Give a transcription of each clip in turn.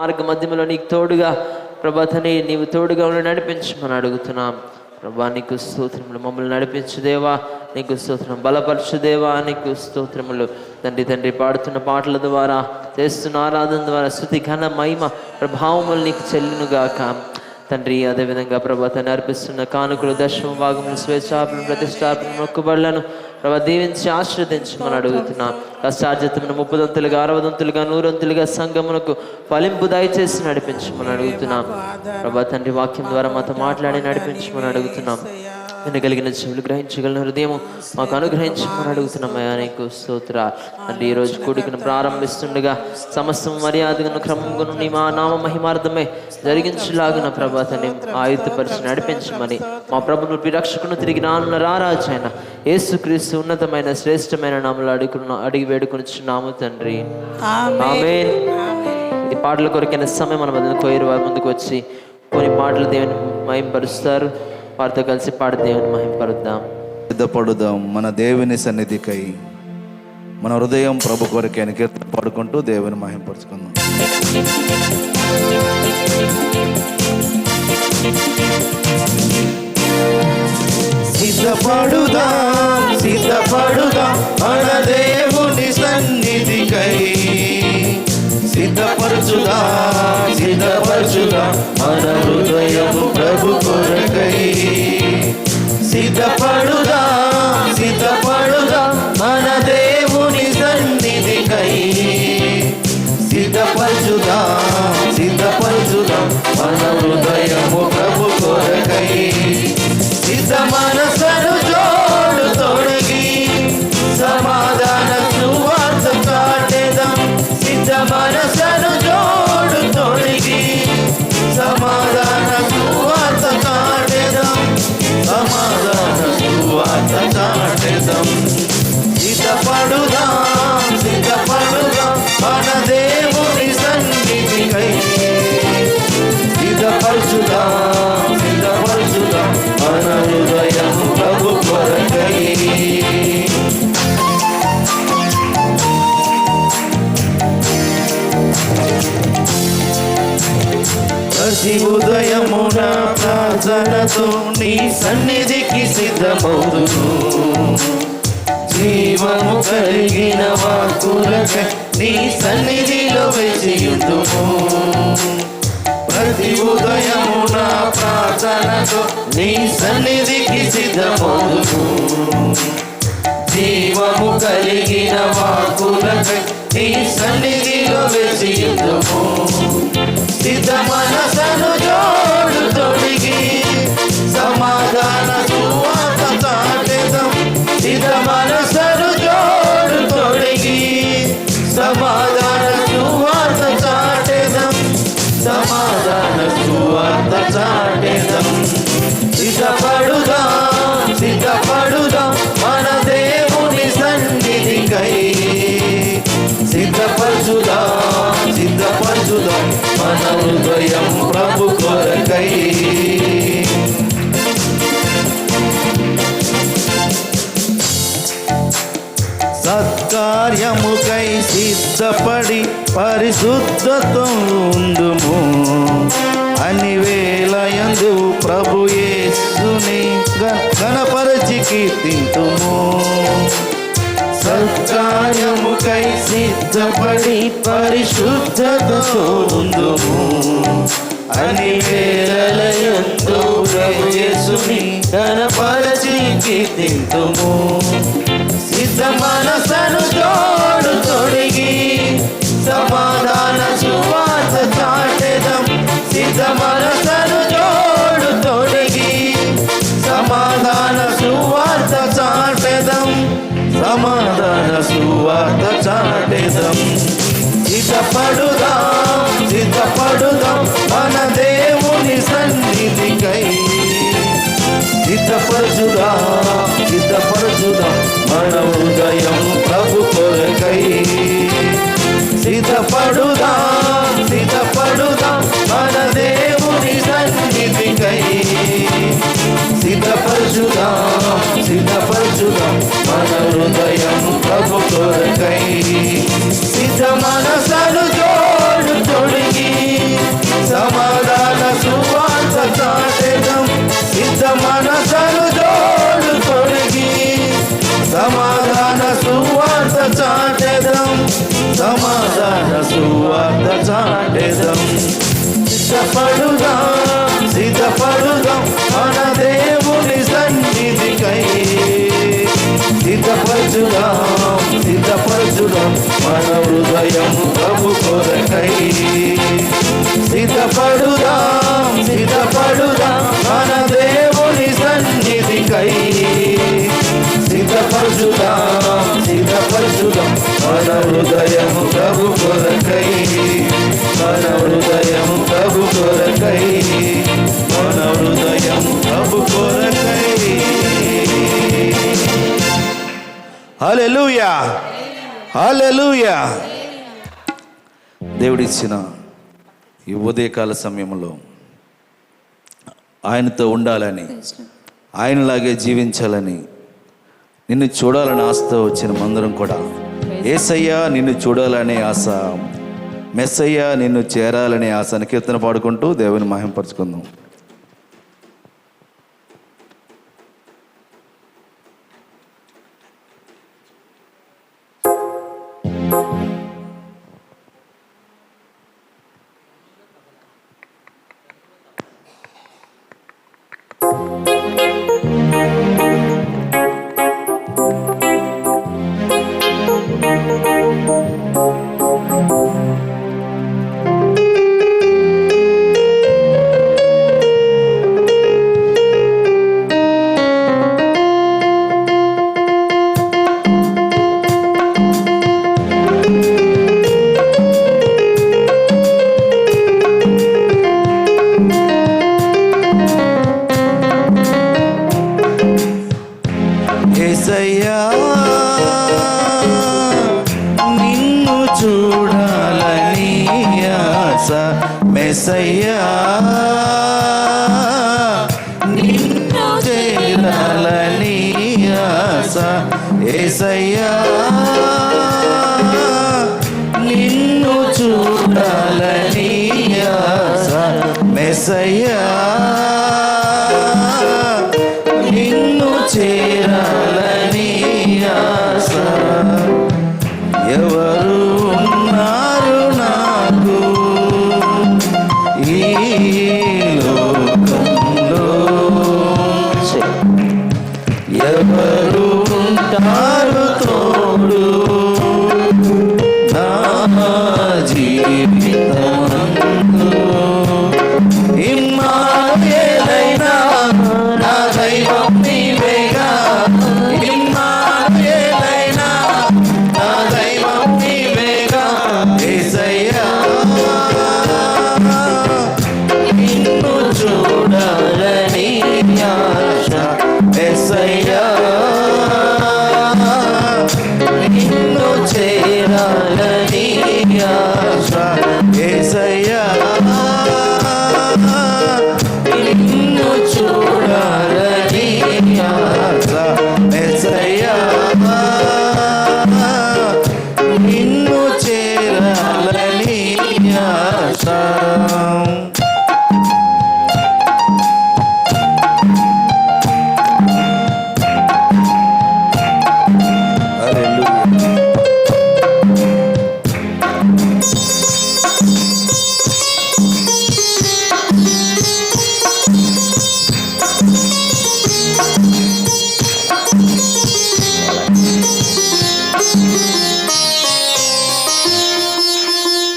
మార్గ మధ్యలో నీకు తోడుగా ప్రభా తండ్రి నీవు తోడుగా ఉండి నడిపించమని అడుగుతున్నాం. ప్రభా నీకు స్తోత్రములు. మమ్మల్ని నడిపించు దేవా, నీకు స్తోత్రం. బలపరచు దేవా, నీకు స్తోత్రములు. తండ్రి పాడుతున్న పాటల ద్వారా, చేస్తున్న ఆరాధన ద్వారా స్తుతి ఘన మహిమ ప్రభావములు నీకు చెల్లునుగాక తండ్రి. అదేవిధంగా ప్రభా తండ్రి అర్పిస్తున్న కానుకలు, దశమ భాగములు, స్వేచ్ఛాపను, ప్రతిష్టాపన, మొక్కుబడులను ప్రభా దీవించి ఆశీర్వదించమని అడుగుతున్నాం. కష్టార్జితమును 30 60 100 సంఘమునకు ఫలింపు దయచేసి నడిపించమని అడుగుతున్నాం. ప్రభా తండ్రి వాక్యం ద్వారా మాతో మాట్లాడి నడిపించమని అడుగుతున్నాం. వినగలిగిన చెవులు, గ్రహించగలిగిన హృదయం మాకు అనుగ్రహించమని అడుగుతున్నాం. అయ్యా నీకు స్తోత్రాలు. అంటే ఈరోజు కూడికను ప్రారంభిస్తుండగా సమస్తం మర్యాదను క్రమమును నీ మా నామ మహిమార్థమే జరిగించులాగున ప్రభా తండ్రి ఆయుధపరిచి నడిపించమని మా ప్రభును విరక్షకును తిరిగి రానున్న రారాజైన యేసుక్రీస్తు ఉన్నతమైన శ్రేష్టమైన నామములో అడిగి వేడుకొనిచున్నాము తండ్రి. ఆమేన్. ఈ పాటల కొరకైన సమయం మన మధ్యన కోయిరు వారి ముందుకు వచ్చి కొన్ని పాటలు దేవుని మహింపరుస్తారు. వారితో కలిసి పాడి దేవుని మహింపరుద్దాం. సిద్ధపడుదాం మన దేవుని సన్నిధికై. మన హృదయం ప్రభు కొరకైన కీర్తన పాడుకుంటూ దేవుని మహింపరుచుకుందాం. సిద్ధపడుదాం, సిద్ధపడుదాం మన దేవుని సన్నిధికై. సిద్ధపరచుదాం, సిద్ధపరచుదాం మన హృదయము ప్రభు కొరకై. సిద్ధపడుదాం, సిద్ధపడుదాం మన దేవుని సన్నిధికై. సిద్ధపరచుదాం, సిద్ధపరచుదాం మన హృదయము ప్రభు కొరకై. సిద్ధ మనసను జోడు తొడిగి సమాధాన సువార్త చాటెదం. సిద్ధ మనసను జోడు తొడిగి సమాధాన సువార్త చాటెదం. సమాధాన సువార్త చాటెదం. సిద్ధపడుదాం, సిద్ధపడుదాం మన దేవుని సన్నిధికై. సిద్ధపరచుదాం, సిద్ధపరచుదాం మన హృదయం ప్రభు కొరకై. ప్రతి ఉదయమున ప్రార్థనతో నీ సన్నిధికి సిద్ధమవుదును. జీవము కలిగిన వాక్కులకై నీ సన్నిధిలో వేచియుందుము. ప్రతి ఉదయమున ప్రార్థనతో నీ సన్నిధికి సిద్ధమవుదును. జీవము కలిగిన వాక్కులకై నీ సన్నిధిలో వేచియుందుము. సిద్ధ మనసను జోడు తొడిగి సమాధాన సువార్త చాటెదం. సిద్ధ మనసను జోడు తొడిగి సమాధాన సువార్త చాటెదం. సమాధాన సువార్త చాటెదం. సిద్ధపడుదాం, సిద్ధపడుదాం మన దేవుని సన్నిధికై. సిద్ధపరచుదాం, సిద్ధపరచుదాం మన హృదయం ప్రభు కొరకై. సత్కార్యముకై సిద్ధపడి పరిశుద్ధతో ఉందుము. అన్ని వేళయందు ప్రభు యేసుని ఘనపరచి కీర్తింతుము. సత్కార్యముకై సిద్ధపడి పరిశుద్ధతో ఉందుము. అన్ని వేళలయందు ప్రభు యేసుని ఘనపరచి కీర్తింతుము. సిద్ధ మనసను జోడు తొడిగి సమాధాన సువార్త చాటెదం. సిద్ధ మనసను జోడు తొడిగి సమాధాన సువార్త చాటెదం. సమాధాన సువార్త చాటెదం. సిద్ధపడుదాం, సిద్ధపడుదాం మన దేవుని సన్నిధికై. సిద్ధపరచుదాం, సిద్ధపరచుదాం మన హృదయం ప్రభు కొరకై. సిద్ధపడుదాం, సిద్ధపడుదాం మన దేవుని సన్నిధికై. సిద్ధపరచుదాం, సిద్ధపరచుదాం మన హృదయం ప్రభు కొరకై. సిద్ధ మనసను జోడు తొడిగి పాడెదం. సిద్ధపడుదాం సిద్ధపడుదాం మన దేవుని సన్నిధికై. సిద్ధపరచుదాం సిద్ధపరచుదాం మన హృదయం ప్రభు కొరకై. సిద్ధపడుదాం సిద్ధపడుదాం మన దేవుని సన్నిధికై. సిద్ధపరచుదాం సిద్ధపరచుదాం మన హృదయం ప్రభు కొరకై. మన హృదయం ప్రభు కొరకై. మన హృదయం ప్రభు కొరకై. హల్లెలూయా హల్లెలూయా. దేవుడిచ్చిన ఈ ఉదయకాల సమయంలో ఆయనతో ఉండాలని, ఆయనలాగే జీవించాలని, నిన్ను చూడాలని ఆశతో వచ్చిన మందరం కూడా యేసయ్యా నిన్ను చూడాలనే ఆశ, మెస్సయ్యా నిన్ను చేరాలనే ఆశ అని కీర్తన పాడుకుంటూ దేవుని మహింపరచుకుందాం. యేసయ్యా నిన్ను చూడాలని ఆశ, మెస్సయ్యా నిన్ను చేరాలని ఆశ. యేసయ్యా నిన్ను చూడాలని ఆశ, మెస్సయ్యా నిన్ను చేరాలని ఆశ. ఎవరు ఉన్నారు నాకు ఈ లోకంలో? ఎవరు ఉంటారు తోడు నా జీవితమందు? ఇమ్మానుయేలైనా నా దైవం నీవేగా. ఇమ్మానుయేలైనా నా దైవం నీవేగా. యేసయ్యా నిన్ను చూడాలని ఆశ, యేసయ్యా నిన్ను చేరాలని ఆశ. యేసయ్యా నిన్ను చూడాలని ఆశ, యేసయ్యా నిన్ను చేరాలని ఆశ. హల్లెలూయా.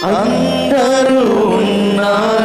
అందరూ ఉన్నారు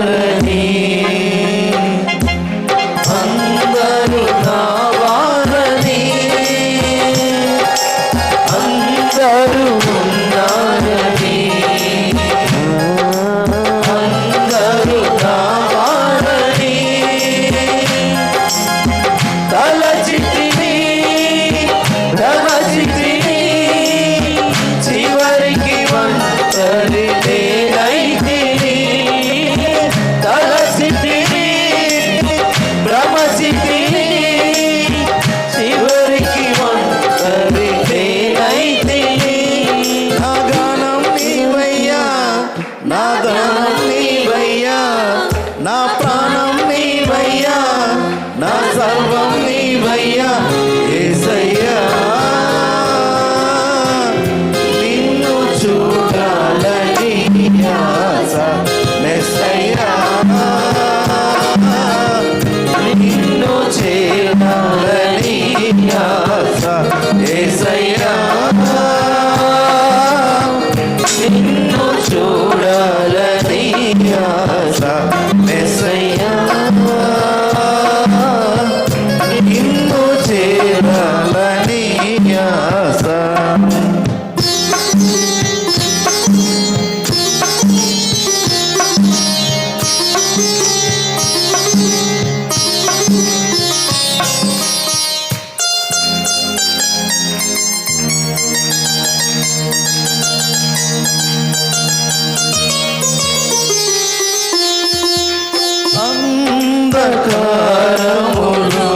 అంధకారములో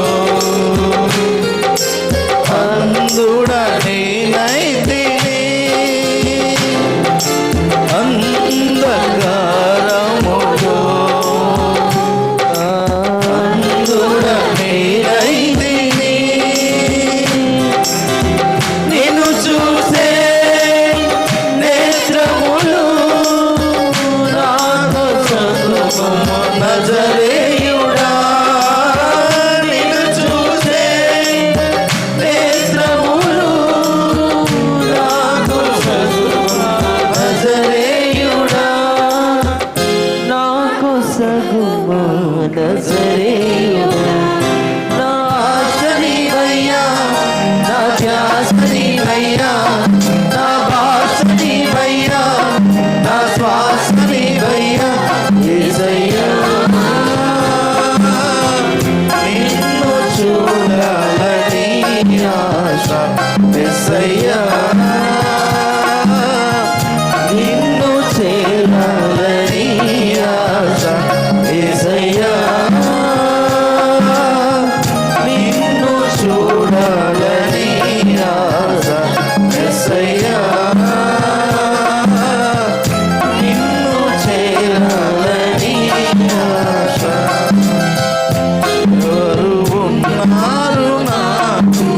అందుడనైతిని, అంధకారములో అందుడనైతిని. నిన్ను చూసే నేత్రములు నాకు సగుమము నజరేయుడా. నిన్ను చూసే నేత్రములు నాకు సగుమము నజరేయుడా. నాకు సగుమా నజరేయుడా. నా ఆశ నీవయ్యా, నా ధ్యాస నీవయ్యా, నా భాష నీవయ్యా, నా శ్వాస నీవయ్యా యేసయ్యా. నిన్ను చూడాలని ఆశ యేసయ్యా, నిన్ను చేరాలని ఆశ యేసయ్యా, నిన్ను చూడాలని ఆశ యేసయ్యా, నిన్ను చేరాలని ఆశ. ఎవరు ఉన్నారు నాకు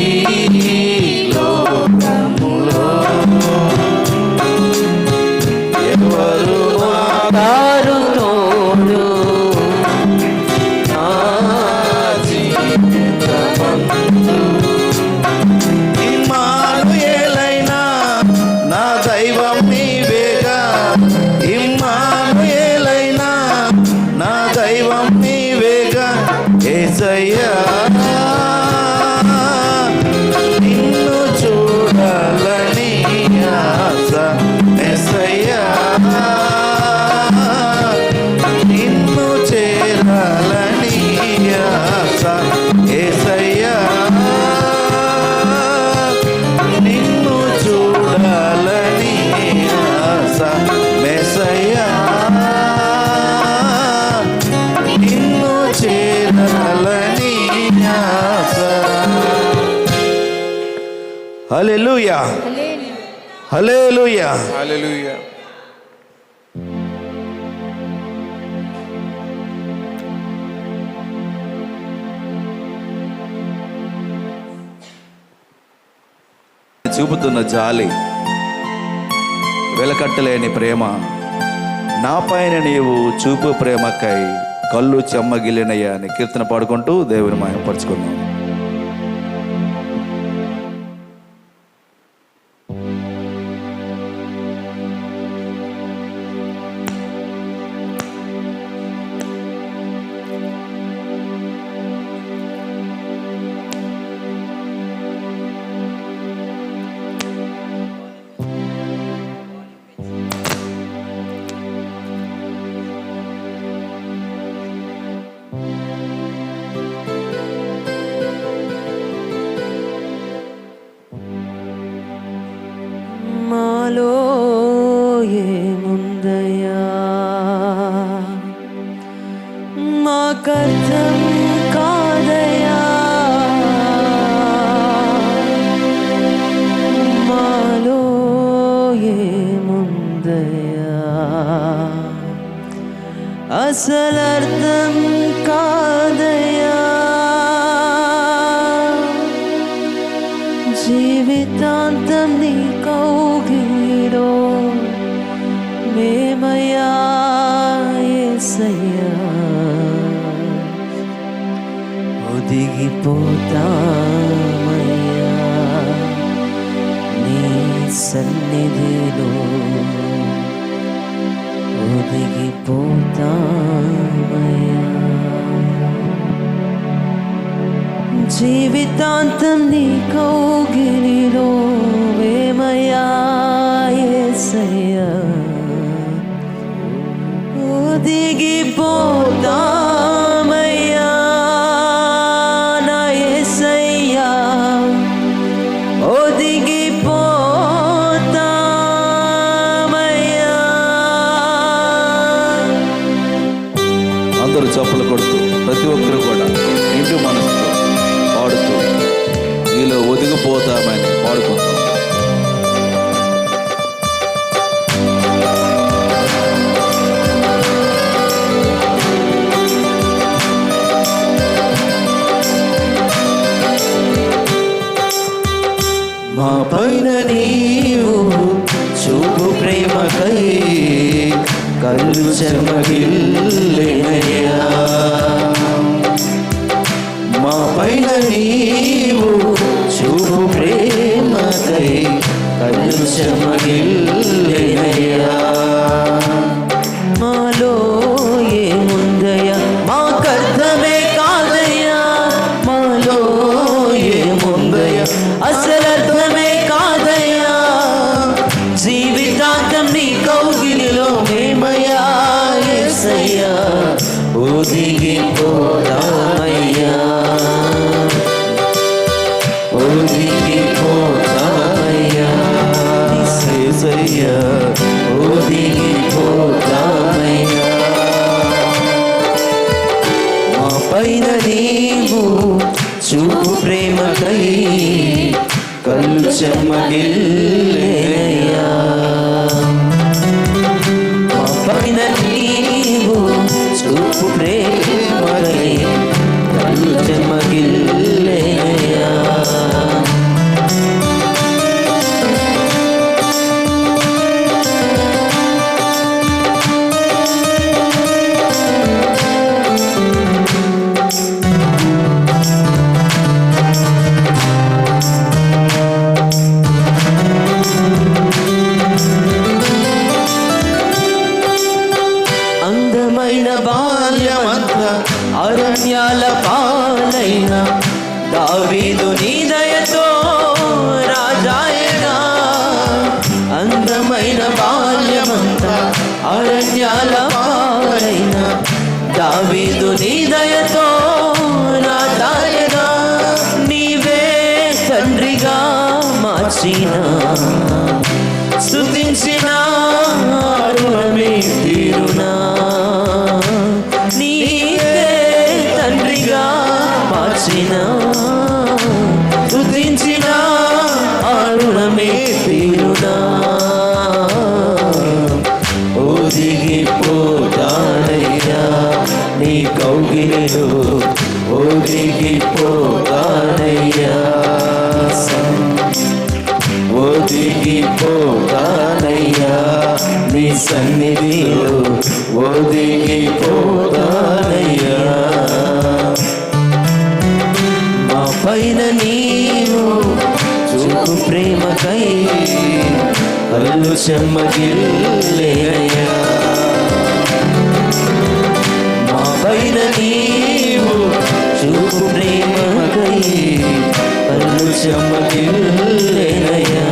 ఈ లోకములో, ఎవరు కారు తోడు నా జీవితమందు. ఇమ్మానుయేలైనా నా దైవం నీవేగా, ఇమ్మానుయేలైనా నా దైవం నీవేగా యేసయ్యా. నిన్ను చూడాలని ఆశ యేసయ్యా, నిన్ను చేరాలని ఆశ యేసయ్యా, నిన్ను చూడాలని ఆశ యేసయ్యా, నిన్ను చేరాలని ఆశ. హల్లెలూయా, హల్లెలూయా. హల్లెలూయా. చూపుతున్న జాలి, వెలకట్టలేని ప్రేమ, నా పైన నీవు చూపు ప్రేమకై కళ్ళు చెమ్మగిలినయ్యా అని కీర్తన పాడుకుంటూ దేవుని మహిమపరుచుకుందాం. మాలో ఏముందయ్యా, మాకర్థం కాదయ్యా, మాలో ఏముందయ్యా, అసలర్థం కాదయ్యా. జీవితాంతం నీ కౌగిలిలో మేమయ్యా యేసయ్యా, ఒదిగిపోతామయ్యా నీ సన్నిధిలో, ఒదిగిపోతామయ్యా. జీవితాంతం నీ కౌగిలిలో మేమయ్యా యేసయ్యా, ఒదిగిపోతామయ్యా నా యేసయ్యా, ఒదిగిపోతామయ్యా. పైన నీవు చూపు ప్రేమకై కళ్ళు చెమ్మగిల్లెనయ్యా. మా పైన నీవు చూపు ప్రేమకై కళ్ళు చెమ్మగిల్లెనయ్యా. మాలో ఏముందయ్యా మాకర్థమే కాదయ్యా, మాలో ఏముందయ్యా అసలర్థమే కాదయ్యా. జీవితాంతం నీ కౌగిలిలో మేమయ్యా యేసయ్యా ఒదిగిపోదామయ్యా, ఒదిగిపోదామయ్యా యేసయ్యా ఒదిగిపోదామయ్యా. మా పైన నీవు చూపు ప్రేమకై కళ్ళు చెమ్మగిల్లెనయ్యా. మా పైన నీవు చూపు ప్రేమకై కళ్ళు చెమ్మగిల్లెనయ్యా. అందమైన బాల్యమంతా అరణ్యాల పాలైన దావీదు నీ దయతో రాజాయనా. అందమైన బాల్యమంతా అరణ్యాల పాలైన దావీదు నీ దయతో రాజాయనా. నీవే తండ్రిగా మార్చిన స్తుతించిన రుణమే తీరునా. నీవే తండ్రిగా మార్చిన స్తుతించిన రుణమే తీరునా. ఒదిగిపోతానయ్యా నీ కౌగిలిలో, ఒదిగిపోతానయ్యా, ఒదిగిపోతానయ్యా నీ సన్నిధిలో, ఒదిగిపోతానయ్యా. మా పైన నీవు చూపు ప్రేమకై కళ్ళు చెమ్మగిల్లెనయ్యా. మా పైన నీవు చూపు ప్రేమకై కళ్ళు చెమ్మగిల్లెనయ్యా.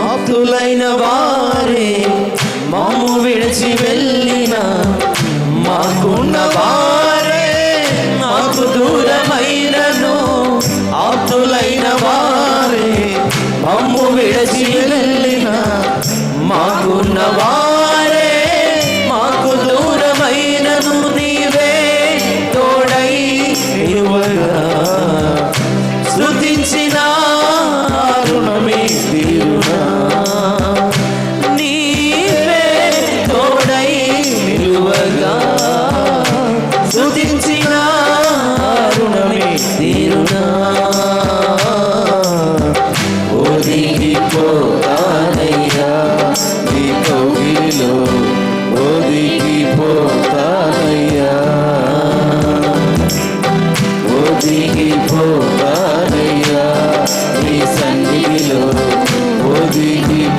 ఆప్తులైన వారే మమ్ము విడిచి వెళ్ళిన, మాకున్న వారే మాకు దూరమైనను. ఆప్తులైన వారే మమ్ము విడిచి వెళ్ళిన, మాకున్న వారే మాకు దూరమైనను. నీవే తోడై నిలువగా స్తుతించిన రుణమే తీరునా. నీవే తోడై నిలువగా స్తుతించిన రుణమే తీరునా. ఒదిగిపోతానయ్యా నీ కౌగిలిలో, ఒదిగిపోతానయ్యా, ఒదిగిపోతానయ్యా నీ సన్నిధిలో, ఒదిగిపోతానయ్యా.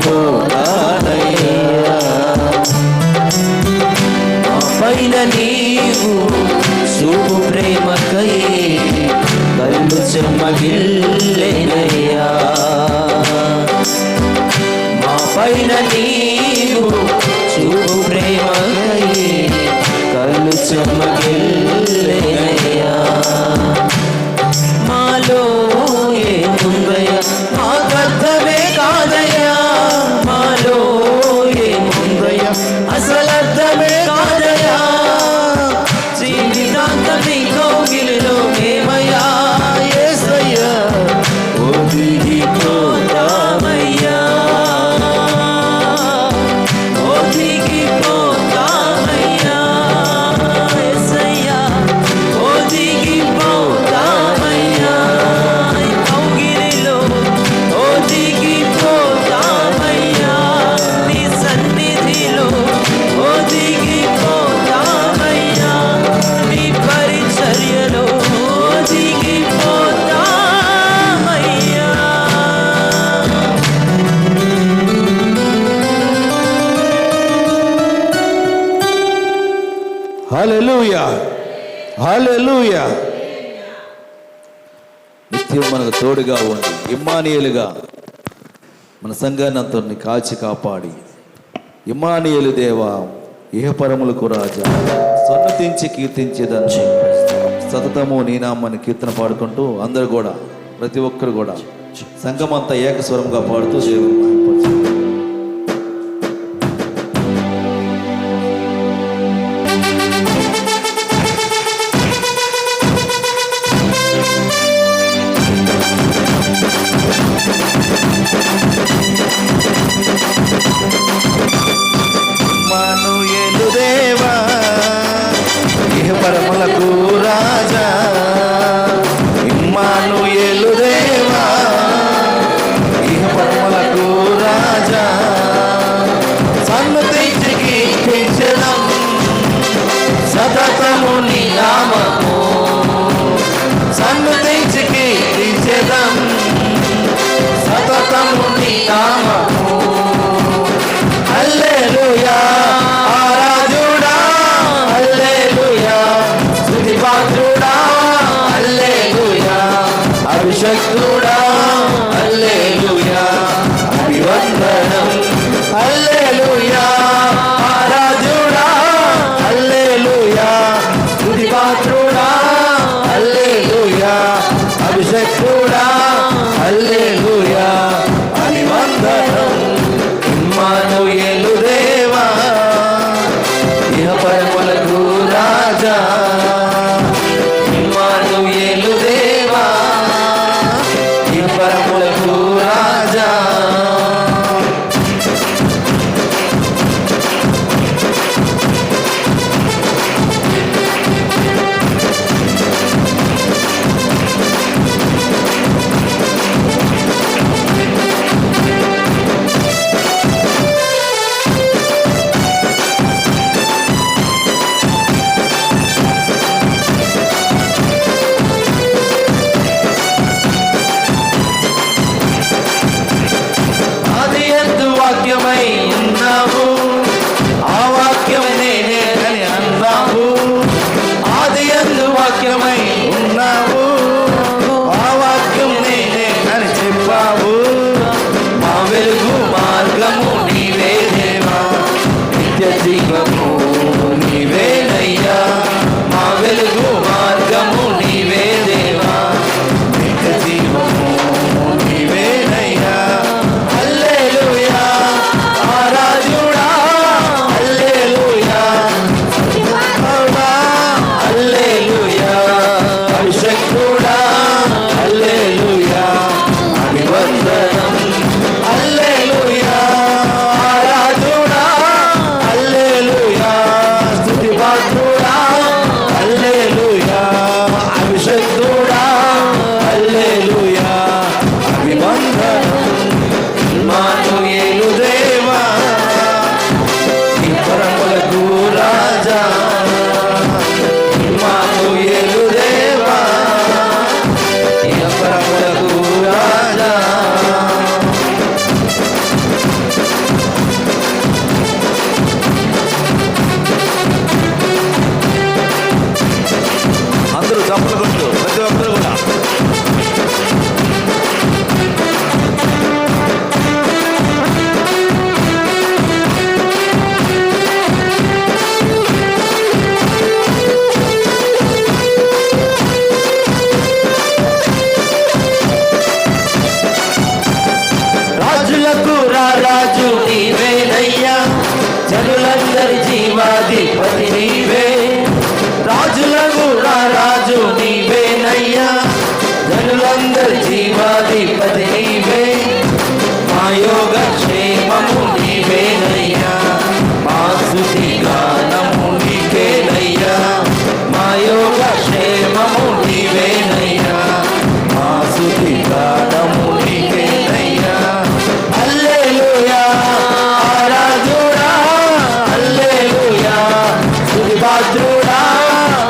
మా పైన నీవు చూపు ప్రేమకై కళ్ళు చెమ్మగిల్లెనయ్యా. మా పైన నీవు చూపు ప్రేమకై కళ్ళు చెమ్మగిల్లెనయ్యా. హల్లెలూయా, హల్లెలూయా. నిత్యం మనకు తోడుగా ఉండి ఇమ్మానుయేలుగా మన సంఘాన్ని అంతని కాచి కాపాడి, ఇమ్మానుయేలు దేవా, ఇహపరములకు రాజా, సన్నతించి కీర్తించేదని సతతము నీ నామాన్ని కీర్తన పాడుకుంటూ అందరూ కూడా, ప్రతి ఒక్కరు కూడా సంఘమంతా ఏకస్వరంగా పాడుతూ దేవుని మహిమపరచాలి. ఇమ్మానుయేలు దేవా, ఇహపరములకు రాజా, ఇమ్మానుయేలు దేవా, ఇహపరములకు రాజా, సన్నతించి కీర్తించెదం సతతము నీ నామము, సన్నతించి కీర్తించెదం సతతము నీ నామము. హల్లెలూయా, ఆరాధుడా, హల్లెలూయా, స్తుతిపాత్రుడా, హల్లెలూయా, అభిషక్తుడా, హల్లెలూయా, అభివందనం, హల్లెలూయా, ఆరాధుడా, హల్లెలూయా, స్తుతిపాత్రుడా, హల్లెలూయా, అభిషక్తుడా, హల్లెలూయా, అభివందనం. ఇమ్మానుయేలు దేవా, ఇహపరములకు రాజా, ఇమ్మానుయేలు దేవా, ఇహపరములకు రాజా. ఆది యందు వాక్యమై ఉన్నావు, ఆ వాక్యం నేనే అని అన్నావు. ఆది యందు వాక్యమై ఉన్నావు, ఆ వాక్యం నేనే అని చెప్పావు. మా వెలుగు మార్గము నీవే దేవా, నిత్య జీవము నీవేనయ్యా. మా వెలుగు మార్గము నీవే దేవా, నిత్య జీవము నీవేనయ్యా. హల్లెలూయా, ఆరాధుడా, హల్లెలూయా, స్తుతిపాత్రుడా, హల్లెలూయా, అభిషక్తుడా, హల్లెలూయా, అభివందనం, హల్లెలూయా, ఆరాధుడా, హల్లెలూయా, స్తుతిపాత్రుడా, హల్లెలూయా, అభిషక్తుడా, హల్లెలూయా, అభివందనం. ఇమ్మానుయేలు దేవా, ఇహపరములకు రాజా, ఇమ్మానుయేలు దేవా, ఇహపరములకు రాజా. అందరూ చప్పట్లు కొట్టు, ప్రతి ఒక్కరు కూడా. రాజులకు రాజు నీవేనయ్యా, జనులందరి జీవాధిపతి నీవే. రాజులకు రాజు నీవేనయ్యా, జనులందరి జీవాధిపతి నీవే. మా యోగ క్షేమము నీవేనయ్యా, మా స్తుతి గానము నీకేనయ్యా. మా యోగ క్షేమము నీవేనయ్యా, మా స్తుతి గానము నీకేనయ్యా. హల్లెలూయా, ఆరాధుడా, హల్లెలూయా, స్తుతిపాత్రుడా,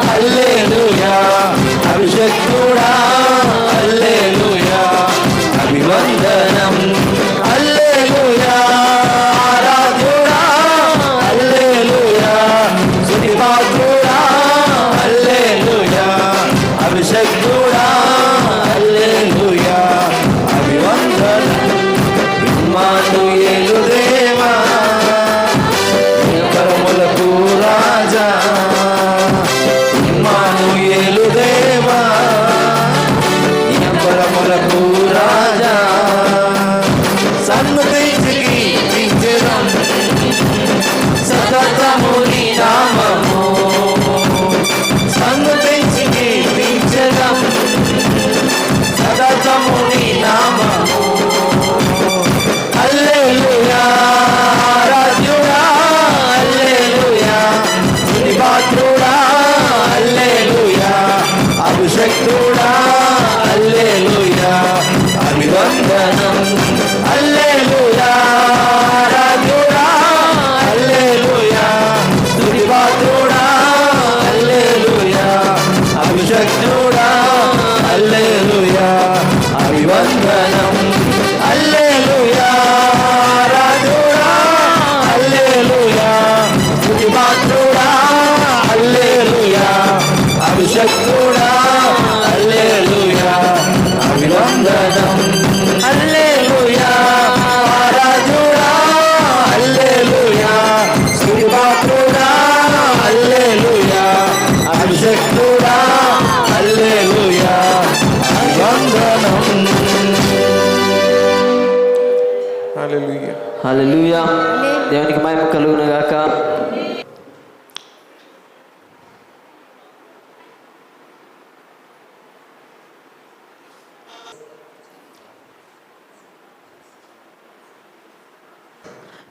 హల్లెలూయా, అభిషక్తుడా, హల్లెలూయా, అభివందనం, హల్లెలూయా, ఇమ్మానుయేలు దేవా పరములకు రాజా ఇమ్మానుయేలు దేవా పరములకు రాజా సన్నుతించి కీర్తించెదం సతతము నీ నామము సన్నుతించి కీర్తించెదం సతతము నీ నామము హల్లెలూయా రాజుడా హల్లెలూయా స్తుతి పాత్రుడా హల్లెలూయా అభిషక్తుడా హల్లెలూయా అభివందనం హల్లెలూయా రాజుడా హల్లెలూయా స్తుతి పాత్రుడా హల్లెలూయా అభిషక్తుడా హల్లెలూయా అభివందనం హల్లెలూయా రాజుడా హల్లెలూయా స్తుతి పాత్రుడా హల్లెలూయా అభిషక్తుడా హల్లెలూయా అభివందనం హల్లెలూయా రాజుడా హల్లెలూయా స్తుతి పాత్రుడా హల్లెలూయా అభిషక్తుడా హల్లెలూయా అభివందనం. హల్లెలూయా. హల్లెలూయా. దేవునికి మహిమ కలుగును గాక.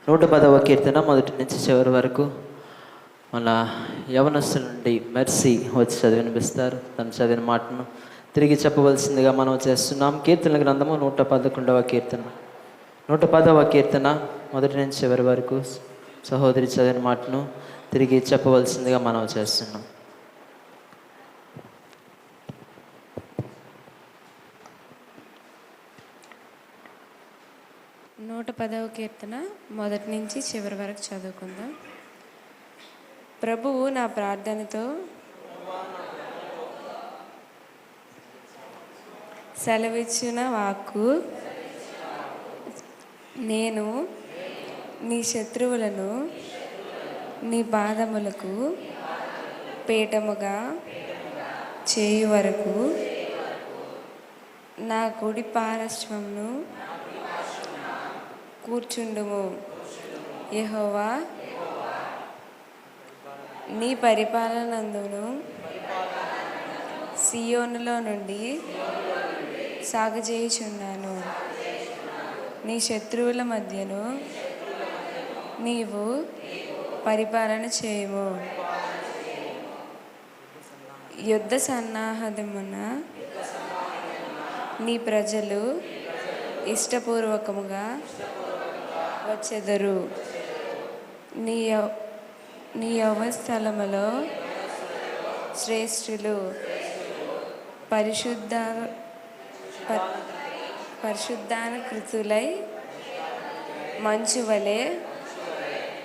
నూట 10వ కీర్తన మొదటి నుంచి చివరి వరకు మన యవనస్తుల నుండి మెర్సీ వచ్చి చదివినిపిస్తారు. తను చదివిన మాటను తిరిగి చెప్పవలసిందిగా మనం చేస్తున్నాం. కీర్తనల గ్రంథము 111వ కీర్తన. 110వ కీర్తన మొదటి నుంచి చివరి వరకు సహోదరి చదివిన మాటను తిరిగి చెప్పవలసిందిగా మనం చేస్తున్నాం. నూట 10వ కీర్తన మొదటి నుంచి చివరి వరకు చదువుకుందాం. ప్రభువు నా ప్రార్థనతో సెలవిచ్చిన వాక్కు, నేను నీ శత్రువులను నీ పాదములకు పీఠముగా చేయు వరకు నా కుడి పార్శ్వమును కూర్చుండుము. యెహోవా నీ పరిపాలనందును సియోనులో నుండి సాగజేయుచున్నాను. నీ శత్రువుల మధ్యను నీవు పరిపాలన చేయుము. యుద్ధ సన్నాహమున నీ ప్రజలు ఇష్టపూర్వకముగా వచ్చెదరు. నీ యవస్థలములో శ్రేష్ఠులు పరిశుద్ధానుకృతులై మంచు వలె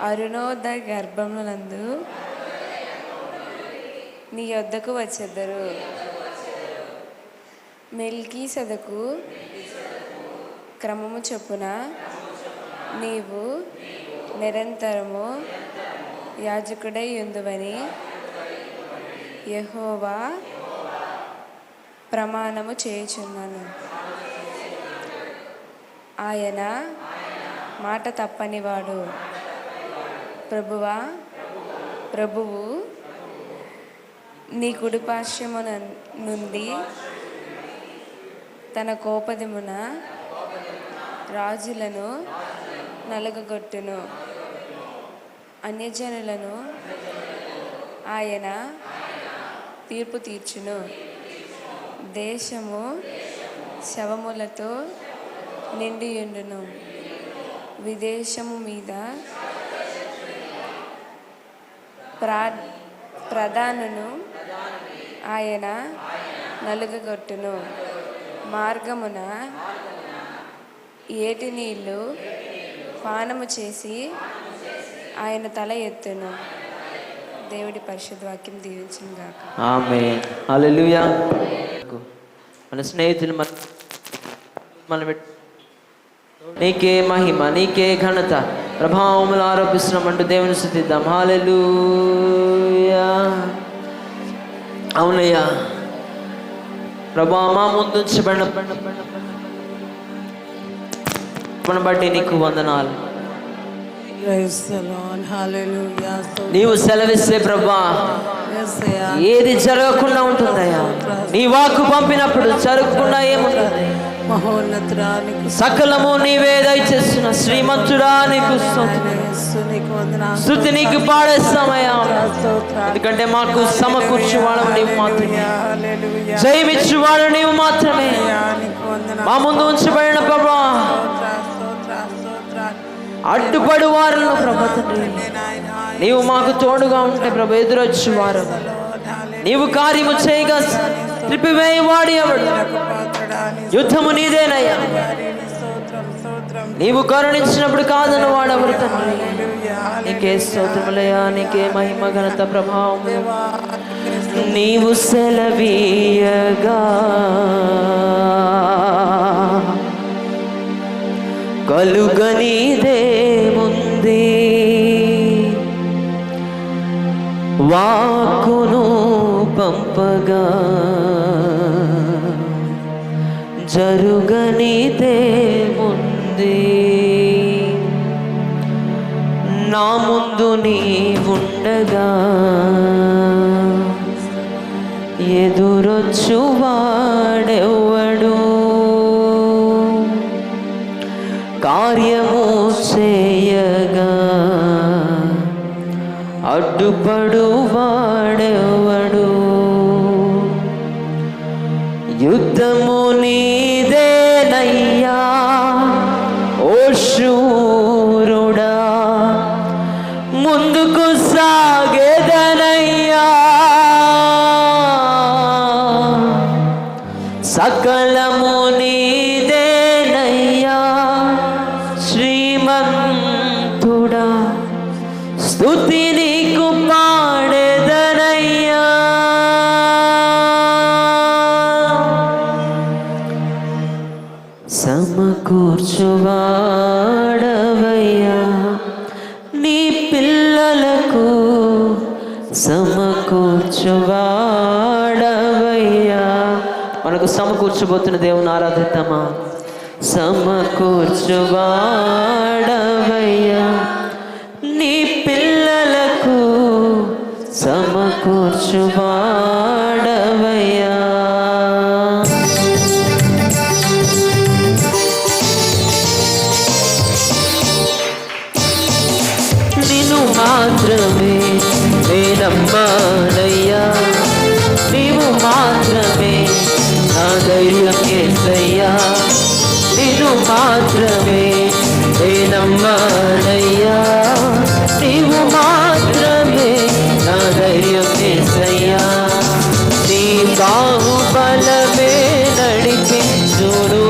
అరుణోదయ గర్భములందు నీ యొద్దకు వచ్చెదరు. మెల్కీసెదకు క్రమము చొప్పున నీవు నిరంతరము యాజకుడై యుందువని యెహోవా ప్రమాణము చేయుచున్నాను. ఆయన మాట తప్పనివాడు. ప్రభువు నీ కుడి పార్శ్వమున నుండి తన కోపదమున రాజులను నలగగొట్టును. అన్యజనులను ఆయన తీర్పు తీర్చును. దేశము శవములతో నిండియుండును. విదేశము మీద ప్రధానును ఆయన నలుగగొట్టును. మార్గమున ఏటి నీళ్లు పానము చేసి ఆయన తల ఎత్తును. దేవుడి పరిశుద్ధ వాక్యం దీవించును గాక. ఆమేన్. హల్లెలూయా. మన స్నేహితులు మన నీకే మహిమ, నీకే ఘనత, ప్రభావములు ఆరోపిస్తున్నామంటూ దేవుని స్తుతిద్దాం. హల్లెలూయా. అవునయ్యా ప్రభా, మా ముందు ఉంచబడిన బట్టి నీకు వందనాలు. నీవు సెలవిస్తే ప్రభా ఏది జరగకుండా ఉంటుందయ్యా. నీ వాక్కు పంపినప్పుడు జరగకుండా ఏముంటుంది? సకలము నీవే దయచేస్తున్న శ్రీమంతుడా నీకు స్తుతి నీకు పాడేస్తామయ్యా. ఎందుకంటే మాకు సమకూర్చువాడు నీవు మాత్రమే, జయమిచ్చువాడు నీవు మాత్రమే. మా ముందు ఉంచబడిన ప్రభా అడ్డుపడు వారును ప్రభా తండ్రి నీవు మాకు తోడుగా ఉంటే ప్రభా ఎదురొచ్చు వారు నీవు కార్యము చేయగా త్రిపివేయి వాడి ఎవడు? యుద్ధము నీదేనయ్యా. నీవు కరుణించినప్పుడు కాదను వాడెవరు తండ్రి? నీకే స్తోత్రములయ్యా, నీకే మహిమ ఘనత ప్రభావం. నీవు సెలవీయగా కలుగనిదేముంది? వాక్కును పంపగా జరుగనిదేముంది? నా ముందు నీవుండగా ఎదురొచ్చు వాడెవ్వడు? కార్యము చేయగా అడ్డుపడు వాడెవడు? యుద్ధము నీదేనయ్యా ఓ శూరుడా, ముందుకు సాగేదనయ్యా. సకలము నీదేనయ్యా శ్రీమంతుడా, స్తుతి నీకు పాడేదనయ్యా. సమకూర్చువాడవయ్యా నీ పిల్లలకు, సమకూర్చువాడవయ్యా. మనకు సమకూర్చబోతున్న దేవుని ఆరాధిద్దామా? సమకూర్చువాడవయ్యా నీ పిల్లలకు, సమకూర్చువాడవయ్యా. నిన్ను మాత్రమే నేనమ్మానయ్యా, నీవు మాత్రమే నా ధైర్యం యేసయ్యా. నిన్ను మాత్రమే నేనమ్మానయ్యా, నీవు మాత్రమే నా ధైర్యం యేసయ్యా. నీ బాహుబలమే నడిపించును,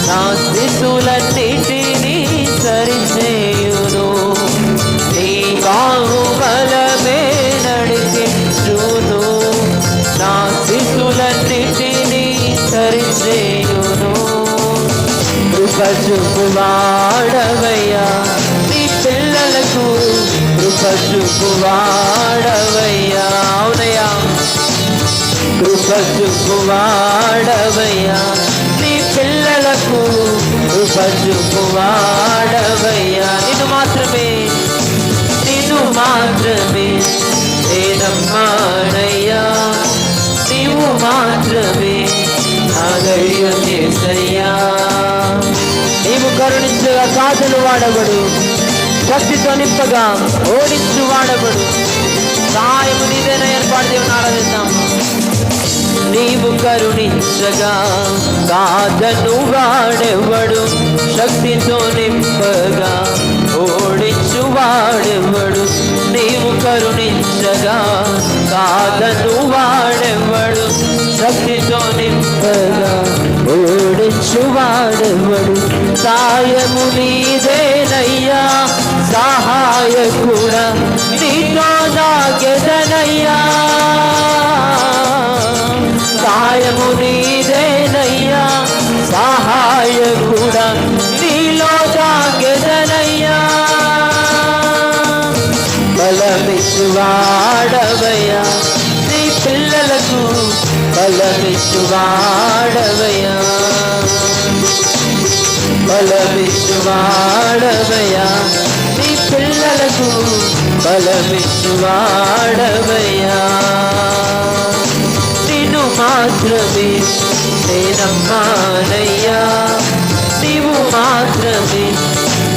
నా స్థితులన్నిటినీ సరిచేయును. నీ బాహుబలమే నడిపించును, నా స్థితులన్నిటినీ సరిచేయును. కృప చూపువాడవయ్యా నీ పిల్లలకు, కృప చూపువాడవయ్యా. అవునయ్యా, కృప చూపువాడవయ్యా నీ పిల్లలకు, కృప చూపువాడవయ్యా. నిన్ను మాత్రమే, నిన్ను మాత్రమే నేనమ్మానయ్యా, నీవు మాత్రమే నా ధైర్యం యేసయ్యా. నీవు కరుణించగా కాదులు వాడబడు, శక్తితో నింపగా ఓడించు వాడబడు. సహాయము నీదేనా ఏర్పాటు దేవుని ఆరాధిద్దాం. నీవు కరుణించగా కాదను వాడెవడు, శక్తితో నింపగా ఓడించు వాడెవడు? నీవు కరుణించగా కాదను వాడెవడు, శక్తితో నింపగా ఓడించు వాడెవడు? సాయము నీదేనయ్యా, సహాయకుడా నీతో నాగెదనయ్యా. సాయము నీదేనయ్యా, సహాయకుడా నీ బలమిచ్చువాడవయ్యా, బలమిచ్చువాడవయ్యా, నీ పిల్లలకు బలమిచ్చువాడవయ్యా. నిన్ను మాత్రమే నేనమ్మానయ్యా, నీవు మాత్రమే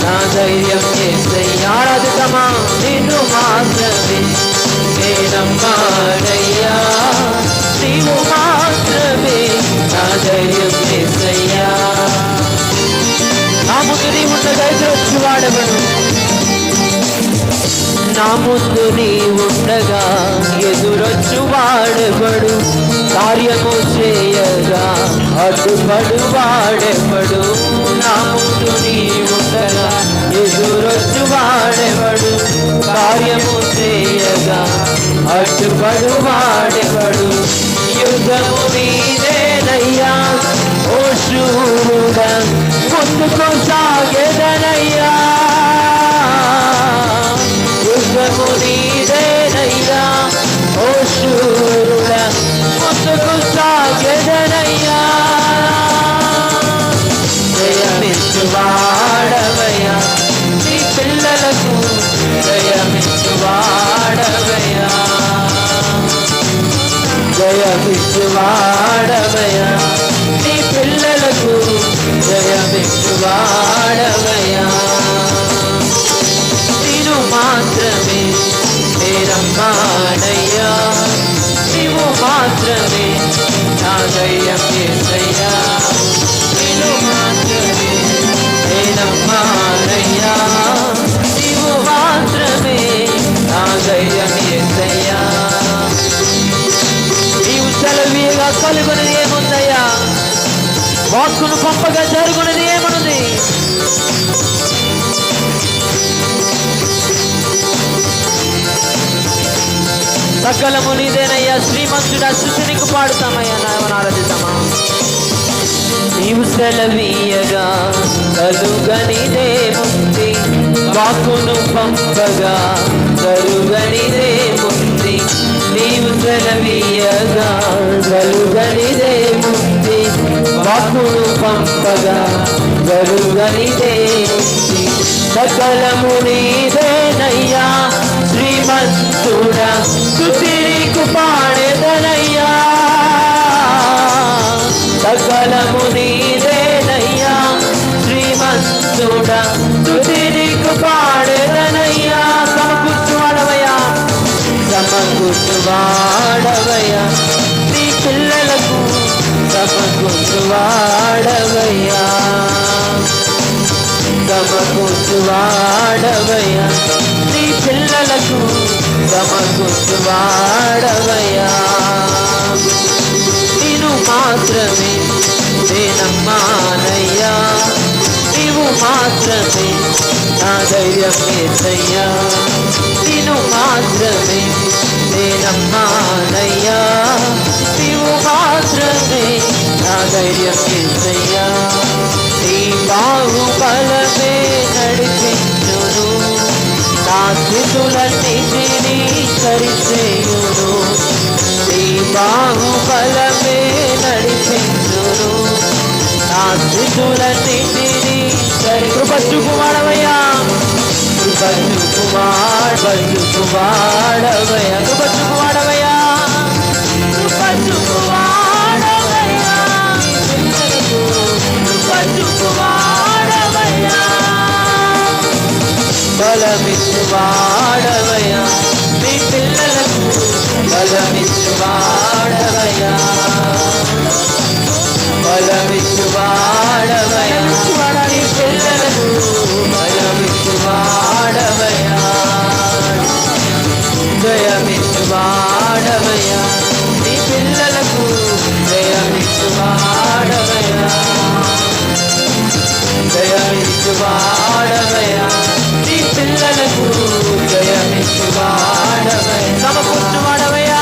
నా ధైర్యం యేసయ్యా. ఆరాధిద్దామా? నిన్ను మాత్రమే నేనమ్మానయ్యా, నీవు మాత్రమే నా ధైర్యం యేసయ్యా. నా ముందు నీ ఉండగా ఎదురొచ్చు వాడవడు, నా ముందు నీ ఉండగా ఎదురొచ్చు వాడెవడు, కార్యము చేయగా అడ్డుపడు వాడెవడు. నా ముందు నీ ఉండగా ఎదురొచ్చు వాడెవడు, కార్యము చేయగా అడ్డుపడు వాడెవడు. యుద్ధము నీదేనయ్యా ఓ శూరుడా, ముందుకు సాగెదనయ్యా. యుద్ధము నీదేనయ్యా ఓ శూరుడా, ముందుకు సాగెదనయ్యా. జయమిచ్చువాడవయ్యా, నీ పిల్లలకు జయమిచ్చువాడవయ్యా, జయమిచ్చువాడవయ్యా, నీ పిల్లలకు జయమిచ్చువాడవయ్యా. నీవు మాత్రమే నేనమ్మానయ్యా, నీవు మాత్రమే నా ధైర్యం యేసయ్యా. నీవు మాత్రమే నేనమ్మానయ్యా, నీవు మాత్రమే నా ధైర్యం యేసయ్యా. నీవు సెలవీగా కలుగునది ఏముందయ్యా, వాక్కును పంపగా జరుగునది ఏమనుంది. సకలము నీదేనయ్యా, శ్రీమంతుడా స్తుతి నీకు పాడుతామయ్యా, నామమున ఆరాధిద్దామా. నీవు సెలవీయగా కలుగనిదేముంది, వాక్కును పంపగా జరుగనిదేముంది. నీవు సెలవీయగా కలుగనిదేముంది, వాక్కును పంపగా జరుగనిదేముంది. సకలము నీదేనయ్యా, శ్రీమంతుడా స్తుతి నీకు పాడెదనయ్యా. సకలము నీదేనయ్యా, శ్రీమంతుడా స్తుతి నీకు పాడెదనయ్యా. సమకూర్చువాడవయ్యా, సమకూర్చువాడవయ్యా, నీ పిల్లలకు సమకూర్చువాడవయ్యా, సమకూర్చువాడవయ్యా, నీ పిల్లలకు సమకూర్చువాడవయ్యా. నీవు మాత్రమే నేనమ్మానయ్యా, నీవు మాత్రమే నా ధైర్యం యేసయ్యా. నీవు మాత్రమే నేనమ్మానయ్యా, నీవు మాత్రమే నా ధైర్యం యేసయ్యా. నీ బాహుబలమే నడిపించును, నా స్థితులన్నిటినీ సరిచేయును. నీ బాహుబలమే నడిపించును, నా స్థితులన్నిటినీ సరి. కృప చూపువాడవయ్యా, కృప చూపువాడవయ్యా, కృప చూపువాడవయ్యా, కృప చూపువాడవయ్యా, కృప చూపువాడవయ్యా. బలమిచ్చువాడవయ్యా, నీ పిల్లలకు బలమిచ్చువాడవయ్యా, బలమిచ్చువాడవయ్యా, నీ పిల్లలకు బలమిచ్చువాడవయ్యా, జయమిచ్చువాడవయ్యా, నీ పిల్లలకు జయమిచ్చువాడవయ్యా, జయమిచ్చువాడవయ్యా, నీ పిల్లలకు జయమిచ్చువాడవయ్యా. సమకూర్చువాడవయ్యా,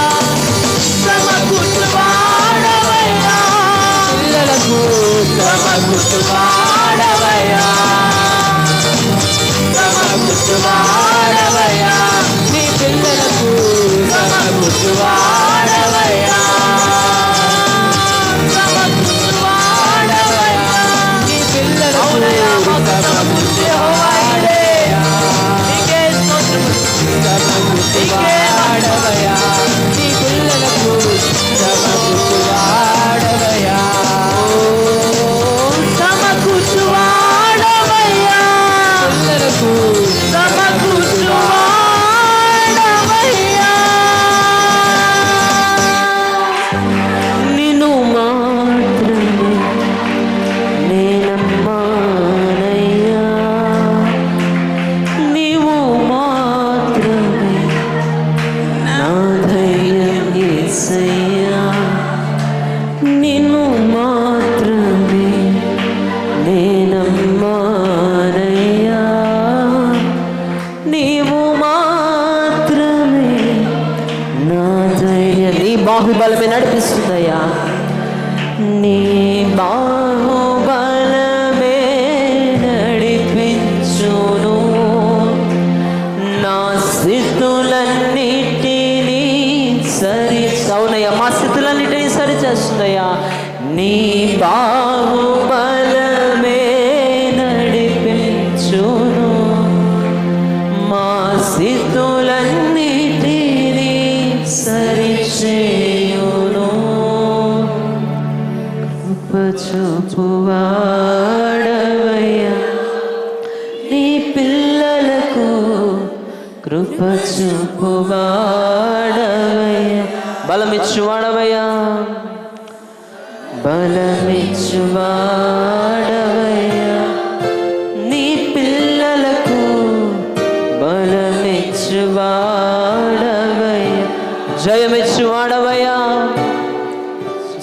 బాహుబలమే నడిపిస్తుందయ్యా. నీ బాహుబలమే నడిపించును, నా స్థితులన్నిటినీ సరి. అవునయ్యా, మా స్థితులన్నిటినీ సరి చేస్తుందయ్యా. నీ బాహుబలమే నడిపించును, మా స్థితులన్నిటినీ సరి చేయును. కృప చూపువాడవయ్యా, నీ పిల్లలకు కృప చూపువాడవయ్యా. బలమిచ్చువాడవయ్యా, బలమిచ్చువాడవయ్యా, నీ పిల్లలకు బలమిచ్చువాడవయ్యా. జయమిచ్చువాడవయ్యా,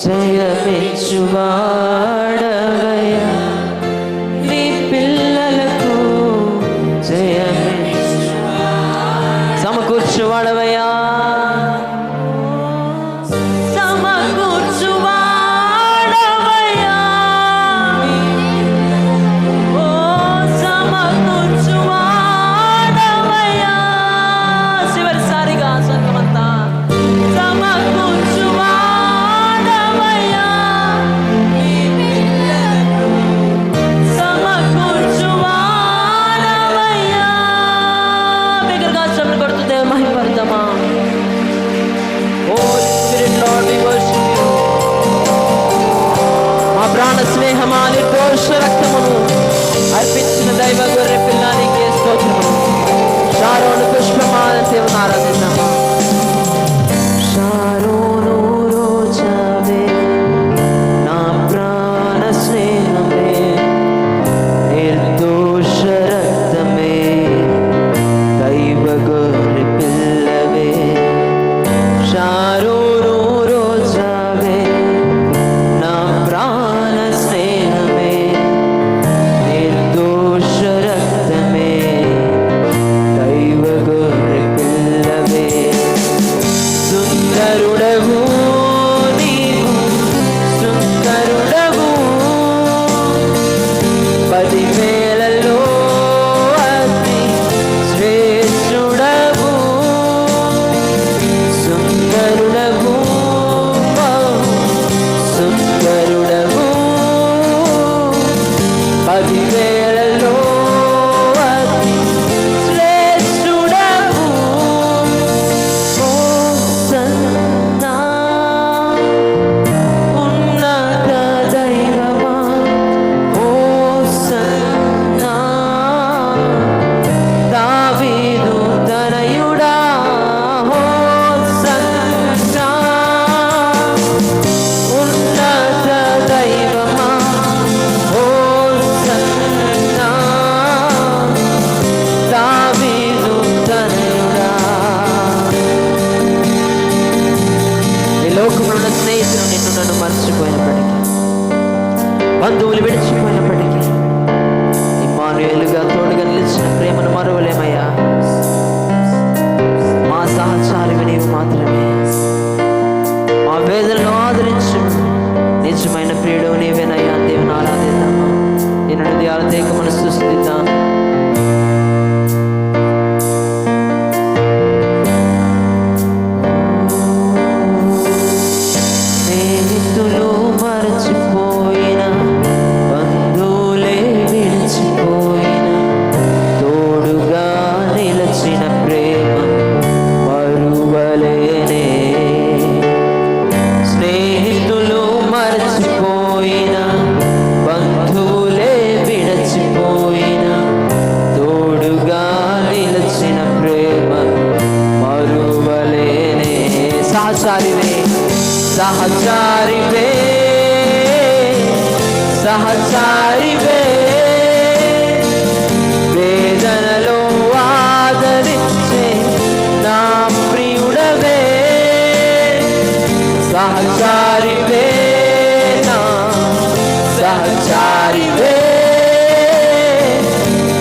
జయమిచ్చువాడవయ్యా, నీ పిల్లలకు సమకూర్చువాడవయ్యా, సమకూర్చువాడవయ్యా, ఓ సమకూర్చువాడవయ్యా. చివరిసారిగా సంగమంతా సమకూర్చువాడవయ్యా, నీ పిల్లలకు సమకూర్చువాడవయ్యా. బిగ్గరగా చప్పట్లు కొడుతూ మహిమపడతామా? Holy Spirit, Lord, we worship you. మా ప్రాణ స్నేహమా, నిర్దోష రక్తమును అర్పించిన దైవ గొర్రె పిల్లానికి స్తోత్రము. షారోను పుష్పమా దేవుని ఆరాధిద్దామా? షారోను రోజావే, నా ప్రాణ స్నేహమే, నిర్దోష రక్తమే, దైవ గొర్రె పిల్లవే. షారోను రోజావే, నా ప్రాణ స్నేహమే, నిర్దోష రక్తమే, దైవ గొర్రె పిల్లవే. సుందరుడవు నీవు, సుందరుడవు, 10,000లో అతి శ్రేష్ఠుడవు. సుందరుడవు, సుందరుడవు, 10,000లో అతి శ్రేష్ఠుడవు. హోసన్నా, ఉన్నత దైవమా, హోసన్నా, దావీదు తనయుడా, హోసన్నా, ఉన్నత దైవమా, హోసన్నా, దావీదు తనయుడా. ఈ లోకంలో ఉన్న స్నేహితులు నిన్ను నన్ను మర్చిపోయినప్పటికీ, బంధువులు విడిచిపోయినప్పటికీ, ఇమ్మానుయేలుగా తోడుగా నిలిచిన ప్రేమను మరువలేమయ్యా. మా సహచారివి నీవు మాత్రమే. మా వేదనను ఆదరించు నిజమైన ప్రియుడు నీవేనయ్యా. దేవుని ఆరాధిద్దామా? ఈ హృదయాల తేక మనసు స్తుతిద్దాం. స్నేహితులు మరచిపోయిన, బంధువులే విడిచిపోయిన, తోడుగా నిలచిన ప్రేమ మరువలేనే. స్నేహితులు మరచిపోయిన, బంధువులే విడిచిపోయిన, తోడుగా నిలచిన ప్రేమ మరువలేనే. సహచారివే, సహచారివే, సహచారివే, వేదనలో ఆదరించే నా ప్రియుడవే. సహచారివే, నా సహచారివే,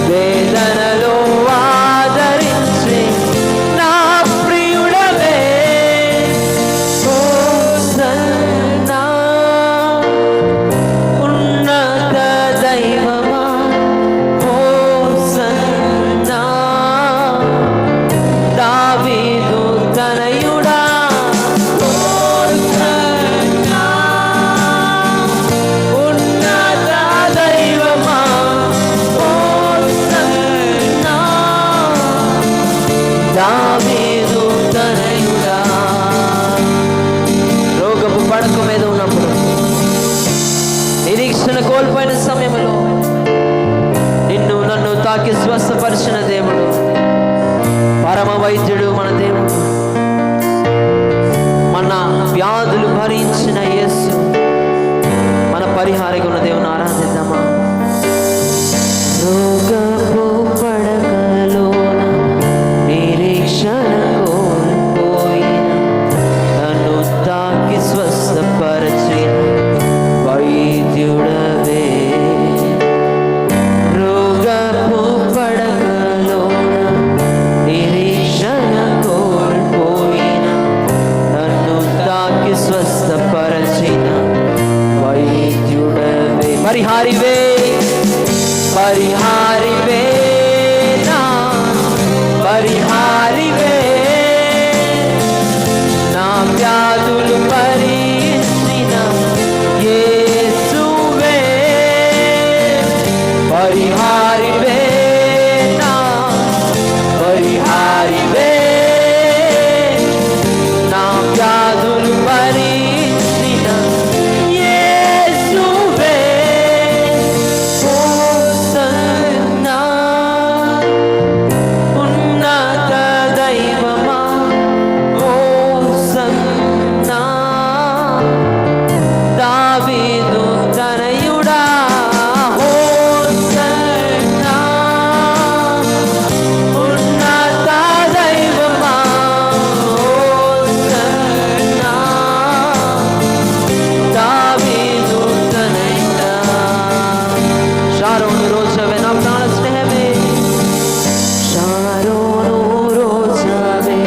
వేదనలో ఆదరించే నా ప్రియుడవే. ఓ తాకి స్వస్థపరిచిన దేవుడు, పరమ వైద్యుడు మన దేవుడు, మన వ్యాధులు భరించిన యేసు, మన పరిహారిగా ఉన్న దేవుని ఆరాధిద్దామా. రోగపు పడకలోన నిరీక్షణ కోల్పోయిన, నన్ను తాకి స్వస్థపరిచిన వైద్యుడవే. రోగపు పడకలోన నిరీక్షణ కోల్పోయిన, నన్ను తాకి స్వస్థపరిచిన వైద్యుడవే. పరిహారివే, పరిహారివే, నా పరిహారివే, నా వ్యాధులు భరించిన యేసువే. పరిహారివే, నా పరిహారివే, నా వ్యాధులు భరించిన యేసువే. హోసన్నా, ఉన్నత దైవమా, హోసన్నా, దావీదు తనయుడా, హోసన్నా, ఉన్నత దైవమా, హోసన్నా, దావీదు తనయుడా. షారోను రోజవే నా ప్రాణ స్నేహమే, షారోను రోజవే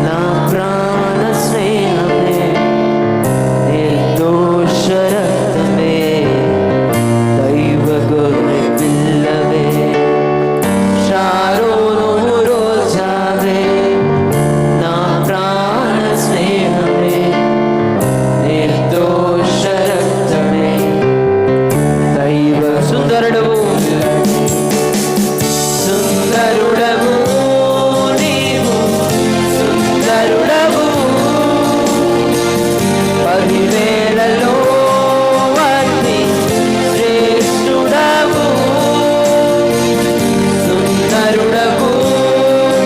నా ప్రాణ స్నేహమే, నిర్దోష రక్తమే, దైవ గొర్రె పిల్లవే. షారోను రోజవే నా ప్రాణ స్నేహమే, నిర్దోష రక్తమే, దైవ. సుందరుడవు, సుందరుడవు నీవు, సుందరుడవు, 10,000లో అతి శ్రేష్ఠుడవు. సుందరుడవు,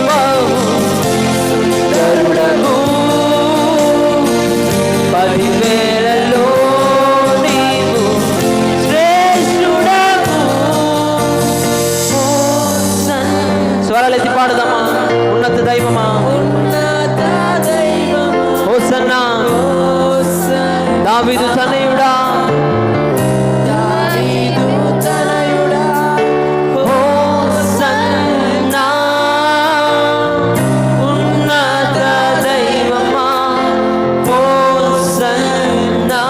బహు సుందరుడవు, 10,000లో నీవు శ్రేష్ఠుడవు. స్వరాలెత్తి పాడుదామా. ఉన్నత దైవమా, ఉన్నత దైవమా, హోసన్నా, దావీదు తనయుడా, దావీదు తనయుడా, హోసన్నా, ఉన్నత దైవమా, హోసన్నా,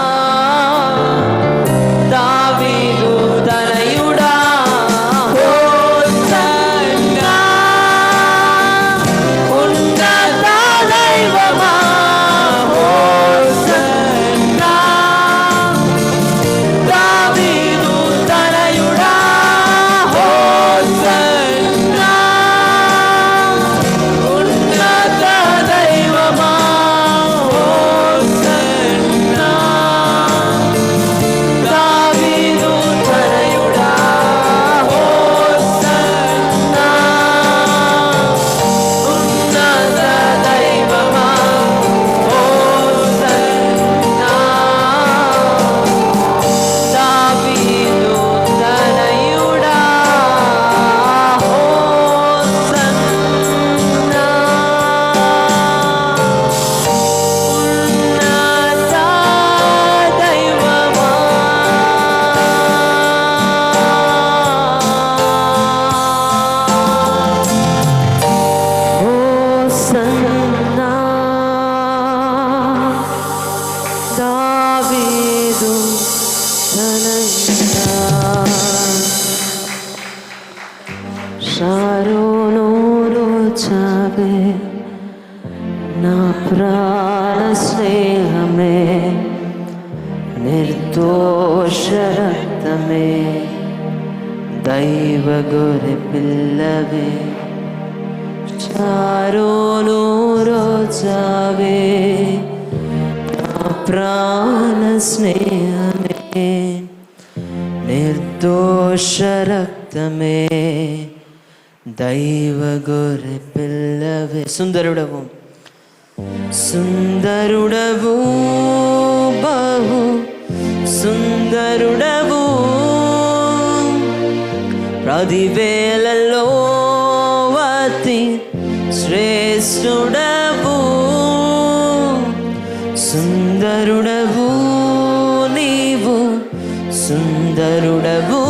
దావీదు తనయుడా, హోసన్నా, ఉన్నత దైవమా, హోసన్నా, దావీదు తనయుడా, హోసన్నా, ఉన్నత దైవమా, హోసన్నా, దావీదు తనయుడా, హోసన్నా, ఉన్నత దైవమా, హోసన్నా, దావీదు తనయుడా, హోసన్నా, ఉన్నత దైవమా. హోసన్నా, దావీదు తనయుడా. షారోను రోజవే నా ప్రాణ స్నేహమే, నిర్దోష రక్తమే, దైవ గొర్రె పిల్లవే. షారోను రోజవే నా ప్రాణ స్నేహమే, నిర్దోష రక్తమే, రక్తమే దైవ గొర్రె పిల్లవే. సుందరుడవు సుందరుడవు బహు సుందరుడవు, పదివేలలో అతి శ్రేష్ఠుడవు. సుందరుడవు నీవు సుందరుడవు,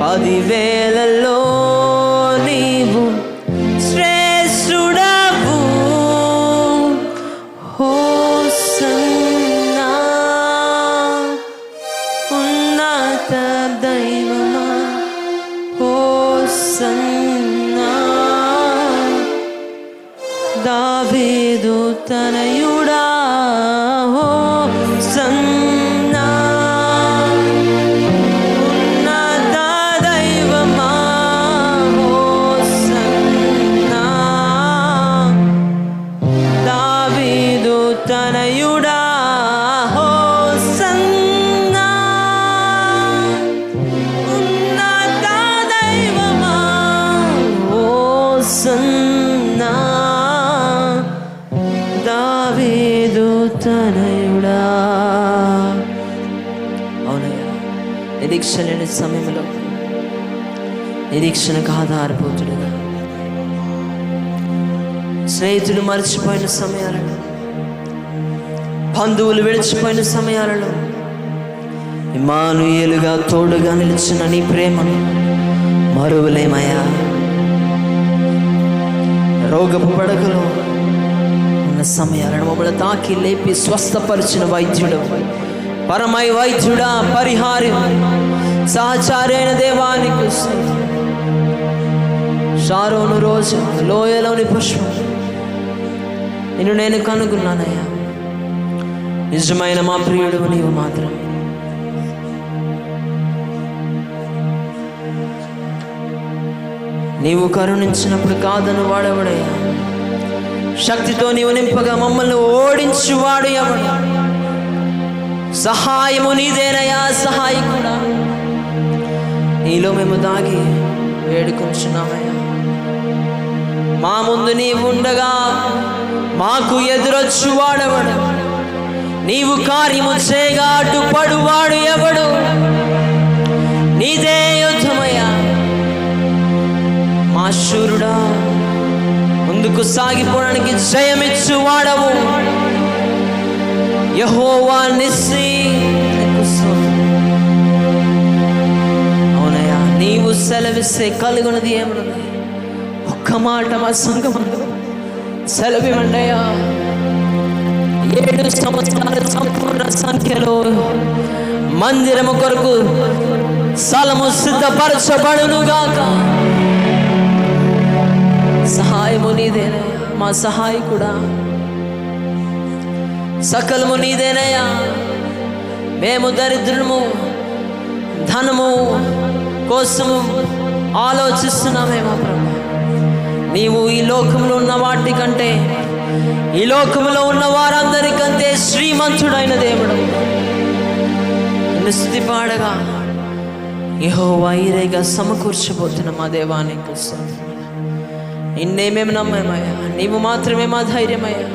పదివేలలో నీవు శ్రేష్ఠుడవు. హోసన్నా ఉన్నత దైవమా, హోసన్నా దావీదు తనయుడా, హోసన్నా ఉన్నత దైవమా, హోసన్నా దావీదు తనయుడా, హోసన్నా ఉన్నత దైవమా, హోసన్నా దావీదు తనయుడా. అవునయ్యా, నిరీక్షణ లేని సమయంలో నిరీక్షణకు ఆధారపోతుడుగా, స్నేహితులు మర్చిపోయిన సమయాలలో, బంధువులు విడిచిపోయిన సమయాలలో ఇమ్మానుయేలుగా తోడుగా నిలిచిన నీ ప్రేమను మరువలేమయ్యా. రోగపు పడకలో ఉన్న సమయాలను మమ్మల్ని తాకి లేపి స్వస్థపరిచిన వైద్యుడు, పరమై వైద్యుడా, పరిహారి, సహచారైన దేవానికి షారోను రోజు లోయలోని పుష్పం నిన్ను నేను కనుగొన్నానయ్యా. నిజమైన మా ప్రియుడు నీవు మాత్రం. నీవు కరుణించినప్పుడు కాదని వాడెవడయ్యా? శక్తితో నీవు నింపగా మమ్మల్ని ఓడించువాడు ఎవడు? సహాయము నీదేనయ్యా, సహాయకుడా. నీలో మేము దాగి వేడుకుంటున్నామయ్యా. మా ముందు నీవు ఉండగా మాకు ఎదురొచ్చు వాడెవడు? నీవు కార్యము చేయగా అడ్డుపడువాడు ఎవడు? నీదే యుద్ధమయ్యా మా శూరుడా. ముందుకు సాగిపోవడానికి జయమిచ్చు వాడవు యెహోవా నిస్సి. అవునయ్యా, నీవు సెలవిస్తే కలుగునది ఏమన్నది? ఒక్క మాట మా సంఘమందు సెలవివ్వండయ్యా. 7 సంవత్సరాల సంపూర్ణ సంఖ్యలో మందిరము కొరకు స్థలము సిద్ధపరచబడునుగాక. సహాయము నీదేనయ్యా, మా సహాయకుడా. సకలము నీదేనయ్యా. మేము దరిద్రము ధనము కోసము ఆలోచిస్తున్నామేమో ప్రభు. నీవు ఈ లోకంలో ఉన్న వాటి కంటే, ఈ లోకంలో ఉన్న వారందరికంటే శ్రీమంతుడైన దేవుడు. నిన్ను స్తుతి పాడగా యెహోవా ఈరేగా సమకూర్చబోతున్న మా దేవానికి స్తోత్రం. నిన్నేమేమి నమ్మేమయ్యా, నీవు మాత్రమే మా ధైర్యమయ్యా.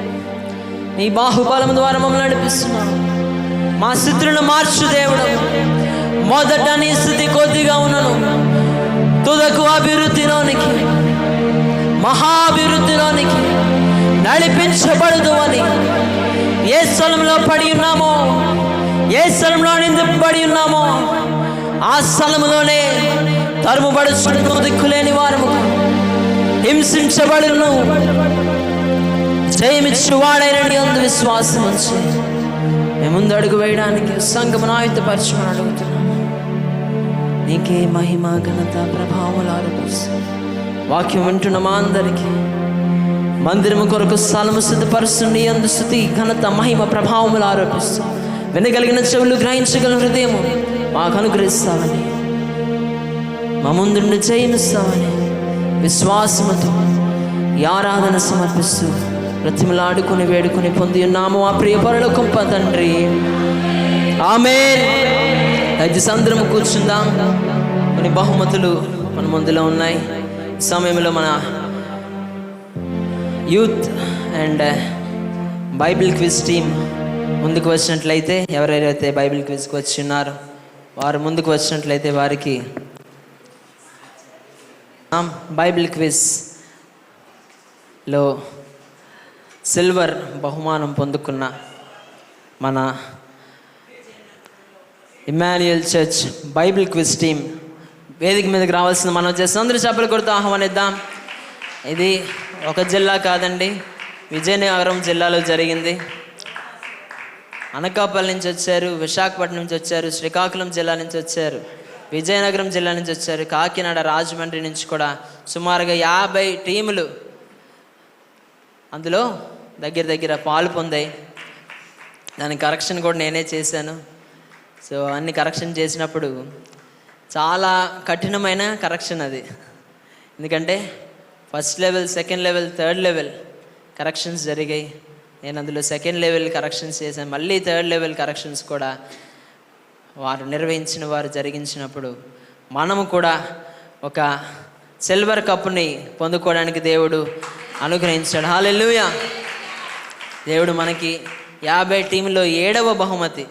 నీ బాహుబలం ద్వారా మమ్మల్ని నడిపిస్తున్నావు. మా స్థితులను మార్చు దేవుడు. మొదట నీ స్థితి కొద్దిగా ఉన్నను, తుదకు అభివృద్ధిలోనికి, మహాభివృద్ధిలోనికి నడిపించబడదు అని ఏ స్థలంలో పడి ఉన్నామో, ఏ స్థలంలో నిందపడి ఉన్నామో ఆ స్థలంలోనే తరుముబడుచును, దిక్కులేని వారము, హింసించబడును, జయమిచ్చు వాడైన నీ యందు విశ్వాసం ఉంచి మేము ముందు అడుగు వేయడానికి సంఘమును ఆయుధపరచమని అడుగుతున్నాము. నీకే మహిమ ఘనత ప్రభావాలు ఆరోపిస్తూ వాక్యం వింటున్న మా అందరికీ మందిరము కొరకు స్థలము సిద్ధపరుస్తుంది. యందు స్తుతి ఘనత మహిమ ప్రభావములు ఆరోపిస్తూ వినగలిగిన చెవులు, గ్రహించగల హృదయము మాకు అనుగ్రహిస్తామని, మా ముందుండి జయమిస్తామని విశ్వాసముతో ఈ ఆరాధన సమర్పిస్తూ బ్రతిమలాడుకుని వేడుకుని పొంది ఉన్నాము ఆ ప్రియ పరలోకపు తండ్రి. ఆమేన్. దయచేసి అందరం కూర్చుందాం. కొన్ని బహుమతులు మన ముందులో ఉన్నాయి. ఈ సమయంలో మన youth and Bible quiz team ముందుకు వచ్చినట్లయితే, ఎవరైతే బైబిల్ క్విజ్కి వచ్చి ఉన్నారో వారు ముందుకు వచ్చినట్లయితే వారికి బైబిల్ క్విజ్లో సిల్వర్ బహుమానం పొందుకున్న మన Immanuel church Bible quiz team వేదిక మీదకి రావాల్సిన మనం చేస్తాం. అందరూ చప్పలు కొడుతూ ఆహ్వానిద్దాం. ఇది ఒక జిల్లా కాదండి, విజయనగరం జిల్లాలో జరిగింది. అనకాపల్లి నుంచి వచ్చారు, విశాఖపట్నం నుంచి వచ్చారు, శ్రీకాకుళం జిల్లా నుంచి వచ్చారు, విజయనగరం జిల్లా నుంచి వచ్చారు, కాకినాడ, రాజమండ్రి నుంచి కూడా సుమారుగా 50 టీములు అందులో దగ్గర పాలు పొందాయి. దాని కరెక్షన్ కూడా నేనే చేశాను. సో అన్ని కరెక్షన్ చేసినప్పుడు చాలా కఠినమైన కరెక్షన్ అది. ఎందుకంటే first level, second level, third level corrections జరిగాయి. నేను అందులో సెకండ్ లెవెల్ కరెక్షన్స్ చేశాను. మళ్ళీ థర్డ్ లెవెల్ కరెక్షన్స్ కూడా వారు నిర్వహించిన వారు జరిగించినప్పుడు మనము కూడా ఒక సిల్వర్ కప్ని పొందుకోవడానికి దేవుడు అనుగ్రహించాడు. హల్లెలూయా. దేవుడు మనకి 50 టీంలో 7వ బహుమతి,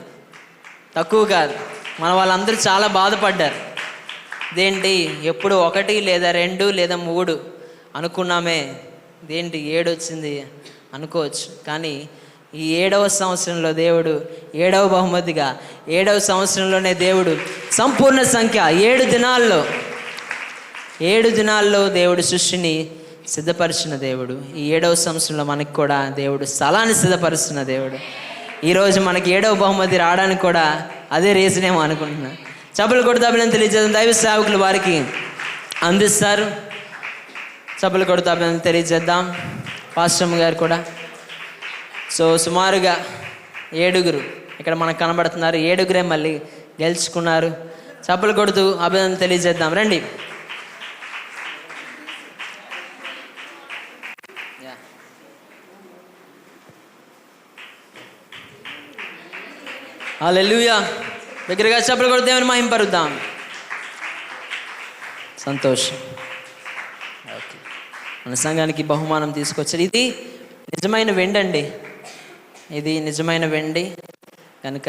తక్కువ కాదు. మన వాళ్ళందరూ చాలా బాధపడ్డారు. ఇదేంటి ఎప్పుడు 1 లేదా 2 లేదా 3 అనుకున్నామే, ఇదేంటి 7 వచ్చింది అనుకోవచ్చు. కానీ ఈ 7వ సంవత్సరంలో దేవుడు 7వ బహుమతిగా 7వ సంవత్సరంలోనే దేవుడు సంపూర్ణ సంఖ్య 7 దినాల్లో దేవుడు సృష్టిని సిద్ధపరిచిన దేవుడు. ఈ 7వ సంవత్సరంలో మనకి కూడా దేవుడు స్థలాన్ని సిద్ధపరుస్తున్న దేవుడు. ఈరోజు మనకి 7వ బహుమతి రావడానికి కూడా అదే రీజన్ ఏమో అనుకుంటున్నా. చప్పలు కొడుతాబిలని తెలియజేద్దాం. దైవ సేవకులు వారికి అందిస్తారు. చప్పలు కొడుతాబిలని తెలియజేద్దాం. పాస్టమ్ గారు కూడా. సో సుమారుగా 7 ఇక్కడ మనకు కనబడుతున్నారు. 7 మళ్ళీ గెలుచుకున్నారు. చప్పలు కొడుతూ అభినందన తెలియజేద్దాం. రండి. హల్లెలూయా. దగ్గరగా చప్పలు కొడుతూ దేవుని మహింపరుద్దాం. సంతోషం. ఓకే, మన సంఘానికి బహుమానం తీసుకొచ్చారు. ఇది నిజమైన వెండి అండి. ఇది నిజమైన వెండి కనుక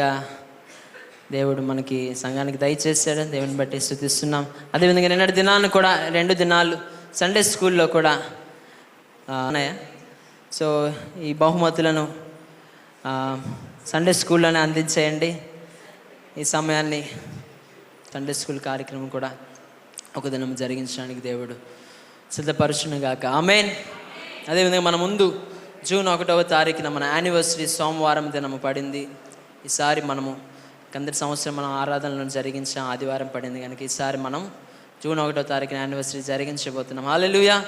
దేవుడు మనకి సంఘానికి దయచేశాడు. దేవుని బట్టి స్తుతిస్తున్నాం. అదేవిధంగా నిన్నటి దినాన్ని కూడా 2 దినాలు సండే స్కూల్లో కూడా ఉన్నాయా. సో ఈ బహుమతులను సండే స్కూల్లోనే అందించేయండి. ఈ సమయాన్ని సండే స్కూల్ కార్యక్రమం కూడా ఒక దినం జరిగించడానికి దేవుడు సిద్ధపరచునుగాక. ఆమేన్. అదేవిధంగా మన ముందు జూన్ 1వ తారీఖున మన యానివర్సరీ సోమవారం దినము పడింది. ఈసారి మనము కిందటి సంవత్సరం మనం ఆరాధనలను జరిగించాం, ఆదివారం పడింది కనుక ఈసారి మనం జూన్ 1వ తారీఖున యానివర్సరీ జరిగించబోతున్నాం. హల్లెలూయా.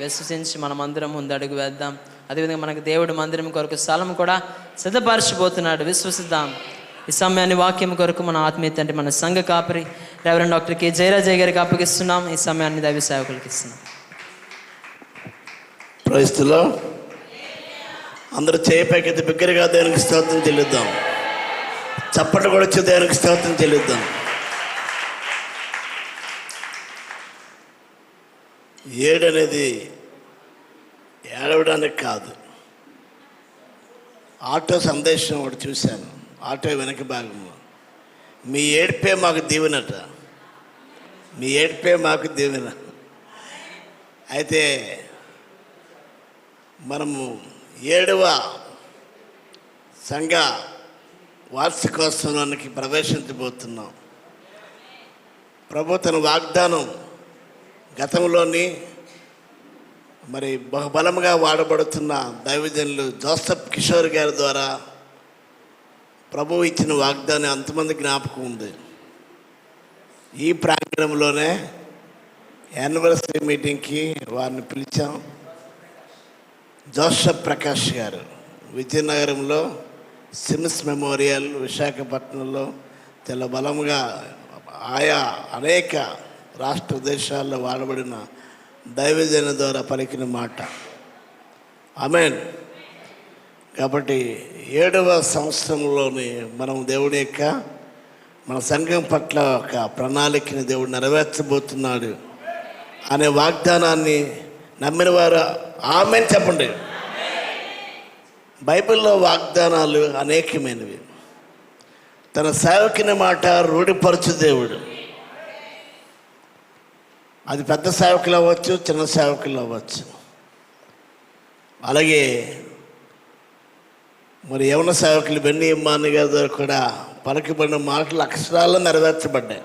విశ్వసించి మనం అందరం ముందు అడుగు వేద్దాం. అదేవిధంగా మనకు దేవుడు మందిరం కొరకు స్థలం కూడా సిద్ధపరచబోతున్నాడు. విశ్వసిద్దాం. ఈ సమయాన్ని వాక్యం కొరకు మన ఆత్మీయత అంటే మన సంఘ కాపరి రెవరెండ్ డాక్టర్ కె జయరాజయ్య గారికి అప్పగిస్తున్నాం. ఈ సమయాన్ని దైవ సేవకులకి ఇస్తున్నాం. Praise the Lord. అందరూ చేయపైకి బిగ్గరగా దేవునికి స్తోత్రం చెల్లిద్దాం. చప్పట్లు కూడా వచ్చి దేవునికి స్తోత్రం చెల్లిద్దాం. 7 అనేది ఏడవడానికి కాదు. ఆటో సందేశం ఒకటి చూశాను. ఆటో వెనక భాగంలో మీ ఏడ్పే మాకు దీవెనట, మీ ఏడ్పే మాకు దీవెన. అయితే మనము 7వ సంఘ వార్షికోత్సవానికి ప్రవేశించబోతున్నాం. ప్రభు తన వాగ్దానం గతంలోని మరి బహుబలంగా వాడబడుతున్న దైవజనులు జోసెఫ్ కిషోర్ గారి ద్వారా ప్రభువు ఇచ్చిన వాగ్దానం అంతమంది జ్ఞాపకం ఉంది. ఈ ప్రాంగణంలోనే యానివర్సరీ మీటింగ్కి వారిని పిలిచాం. జోసెఫ్ ప్రకాష్ గారు విజయనగరంలో, సిమ్స్ మెమోరియల్ విశాఖపట్నంలో చాలా బలంగా ఆయా అనేక రాష్ట్ర దేశాల్లో వాడబడిన దైవజన ద్వారా పలికిన మాట. ఆమేన్. కాబట్టి 7వ సంవత్సరంలోని మనం దేవుని యొక్క మన సంఘం పట్ల ఒక ప్రణాళికని దేవుడు నెరవేర్చబోతున్నాడు అనే వాగ్దానాన్ని నమ్మిన వారు ఆమేన్ చెప్పండి. బైబిల్లో వాగ్దానాలు అనేకమైనవి. తన సేవకుని మాట రూఢిపరచు దేవుడు. అది పెద్ద సేవకులు అవ్వచ్చు, చిన్న సేవకులు అవ్వచ్చు. అలాగే మరి యవన సేవకులు బెన్నీ ఇమ్మాని గారి ద్వారా కూడా పలకబడిన మాటలు అక్షరాల్లో నెరవేర్చబడ్డాయి.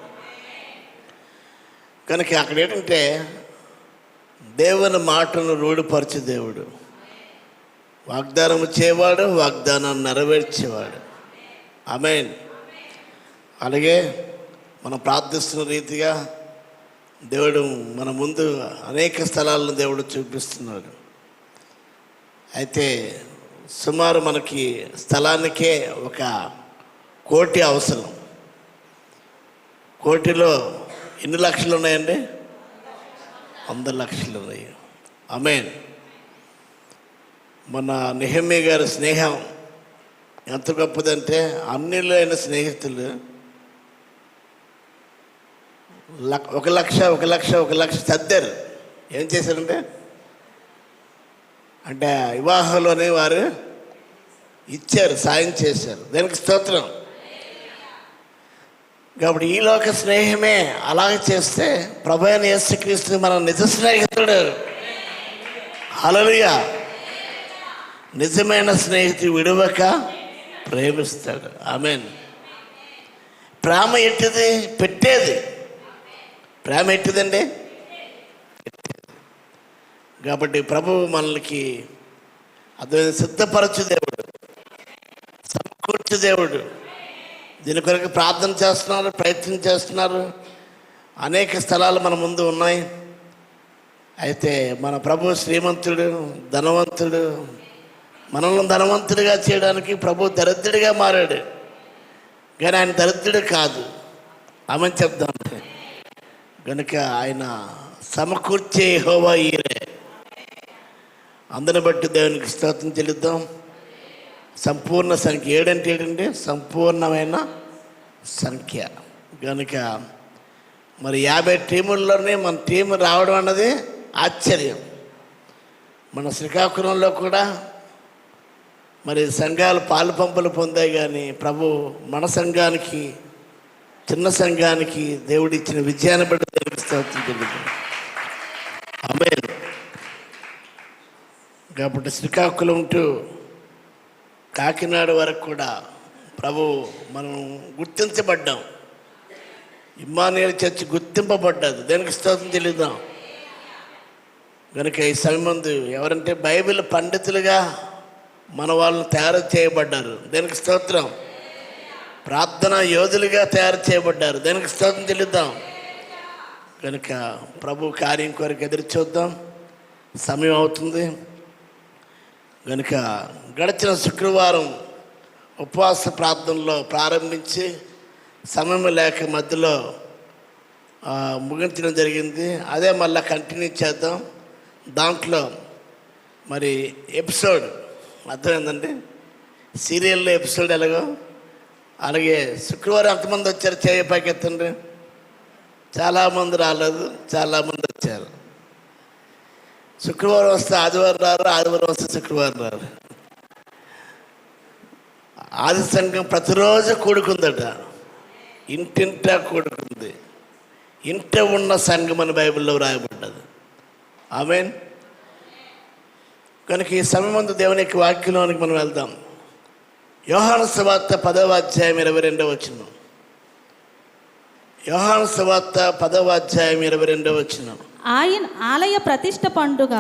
కనుక అక్కడ ఏంటంటే దేవుని మాటను రూఢిపరచు దేవుడు, వాగ్దానం ఇచ్చేవాడు, వాగ్దానాన్ని నెరవేర్చేవాడు. ఆమేన్. అలాగే మనం ప్రార్థిస్తున్న రీతిగా దేవుడు మన ముందు అనేక స్థలాలను దేవుడు చూపిస్తున్నాడు. అయితే సుమారు మనకి స్థలానికే 1 కోటి అవసరం. కోటిలో ఎన్ని లక్షలు ఉన్నాయండి? 100 లక్షలు ఉన్నాయి. ఆమేన్. మన నెహెమ్యా గారి స్నేహం ఎంత గొప్పదంటే అన్నిలో అయిన స్నేహితులు 1 లక్ష సర్దారు. ఏం చేశారంటే అంటే వివాహంలోనే వారు ఇచ్చారు, సాయం చేశారు. దానికి స్తోత్రం. కాబట్టి ఈ లోక స్నేహమే అలాగే చేస్తే ప్రభు అయిన యేసుక్రీస్తు మన నిజ స్నేహితుడు. హల్లెలూయా. నిజమైన స్నేహితుడు విడువక ప్రేమిస్తాడు. ఆమేన్. ప్రేమ ఎట్టిది? పెట్టేది. ప్రేమ ఎట్టిదండి? కాబట్టి ప్రభువు మనకి అదే సిద్ధపరచు దేవుడు, సమకూర్చు దేవుడు. దీని కొరకు ప్రార్థన చేస్తున్నారు, ప్రయత్నం చేస్తున్నారు. అనేక స్థలాలు మన ముందు ఉన్నాయి. అయితే మన ప్రభు శ్రీమంతుడు, ధనవంతుడు. మనల్ని ధనవంతుడిగా చేయడానికి ప్రభు దరిద్రుడిగా మారాడు. కానీ ఆయన దరిద్రుడు కాదు. ఆమె చెప్దాం. కనుక ఆయన సమకూర్చే యెహోవా ఈరే. అందరిని బట్టి దేవునికి స్తోత్రం చెల్లిద్దాం. సంపూర్ణ సంఖ్య 7 అంటే ఏంటంటే సంపూర్ణమైన సంఖ్య. కనుక మరి 50 టీముల్లోనే మన టీం రావడం అన్నది ఆశ్చర్యం. మన శ్రీకాకుళంలో కూడా మరి సంఘాలు పాలు పంపులు పొందాయి. కానీ ప్రభు మన సంఘానికి, చిన్న సంఘానికి దేవుడిచ్చిన విజయాన్ని బట్టి దేవునికి స్తోత్రం చెల్లిద్దాం. ఆమేన్. కాబట్టి శ్రీకాకుళం టు కాకినాడ వరకు కూడా ప్రభు మనం గుర్తించబడ్డాం. Emmanuel church గుర్తింపబడ్డది. దేనికి స్తోత్రం చెల్లిద్దాం. కనుక ఈ సమయమందు ఎవరంటే బైబిల్ పండితులుగా మన వాళ్ళు తయారు చేయబడ్డారు. దేనికి స్తోత్రం. ప్రార్థన యోధులుగా తయారు చేయబడ్డారు. దేనికి స్తోత్రం చెల్లిద్దాం. కనుక ప్రభు కార్యం కొరకు ఎదురు చూద్దాం. సమయం అవుతుంది. కనుక గడిచిన శుక్రవారం ఉపవాస ప్రార్థనలో ప్రారంభించి సమయం లేక మధ్యలో ముగించడం జరిగింది. అదే మళ్ళీ కంటిన్యూ చేద్దాం. దాంట్లో మరి ఎపిసోడ్ అర్థమైందండి. సీరియల్లో ఎపిసోడ్ ఎలాగో అలాగే శుక్రవారం ఎంతమంది వచ్చారు? చేయ పైకెత్తండి. చాలామంది రాలేదు, చాలామంది వచ్చారు. శుక్రవారం వస్తే ఆదివారం రారు, ఆదివారం వస్తే శుక్రవారం రారు. ఆది సంఘం ప్రతిరోజు కూడుకుందట. ఇంటింటా కూడుకుంది. ఇంట ఉన్న సంఘం అని బైబిల్లో రాయబడ్డది. ఆమేన్. కనుక ఈ సమయమందు దేవుని యొక్క వాక్యంలోనికి మనం వెళ్దాం. యోహాను సువార్త 10వ అధ్యాయం 22వ వచనం. యోహాను సువార్త 10వ అధ్యాయం 22వ వచనం. ఆయన ఆలయ ప్రతిష్ఠ పండుగ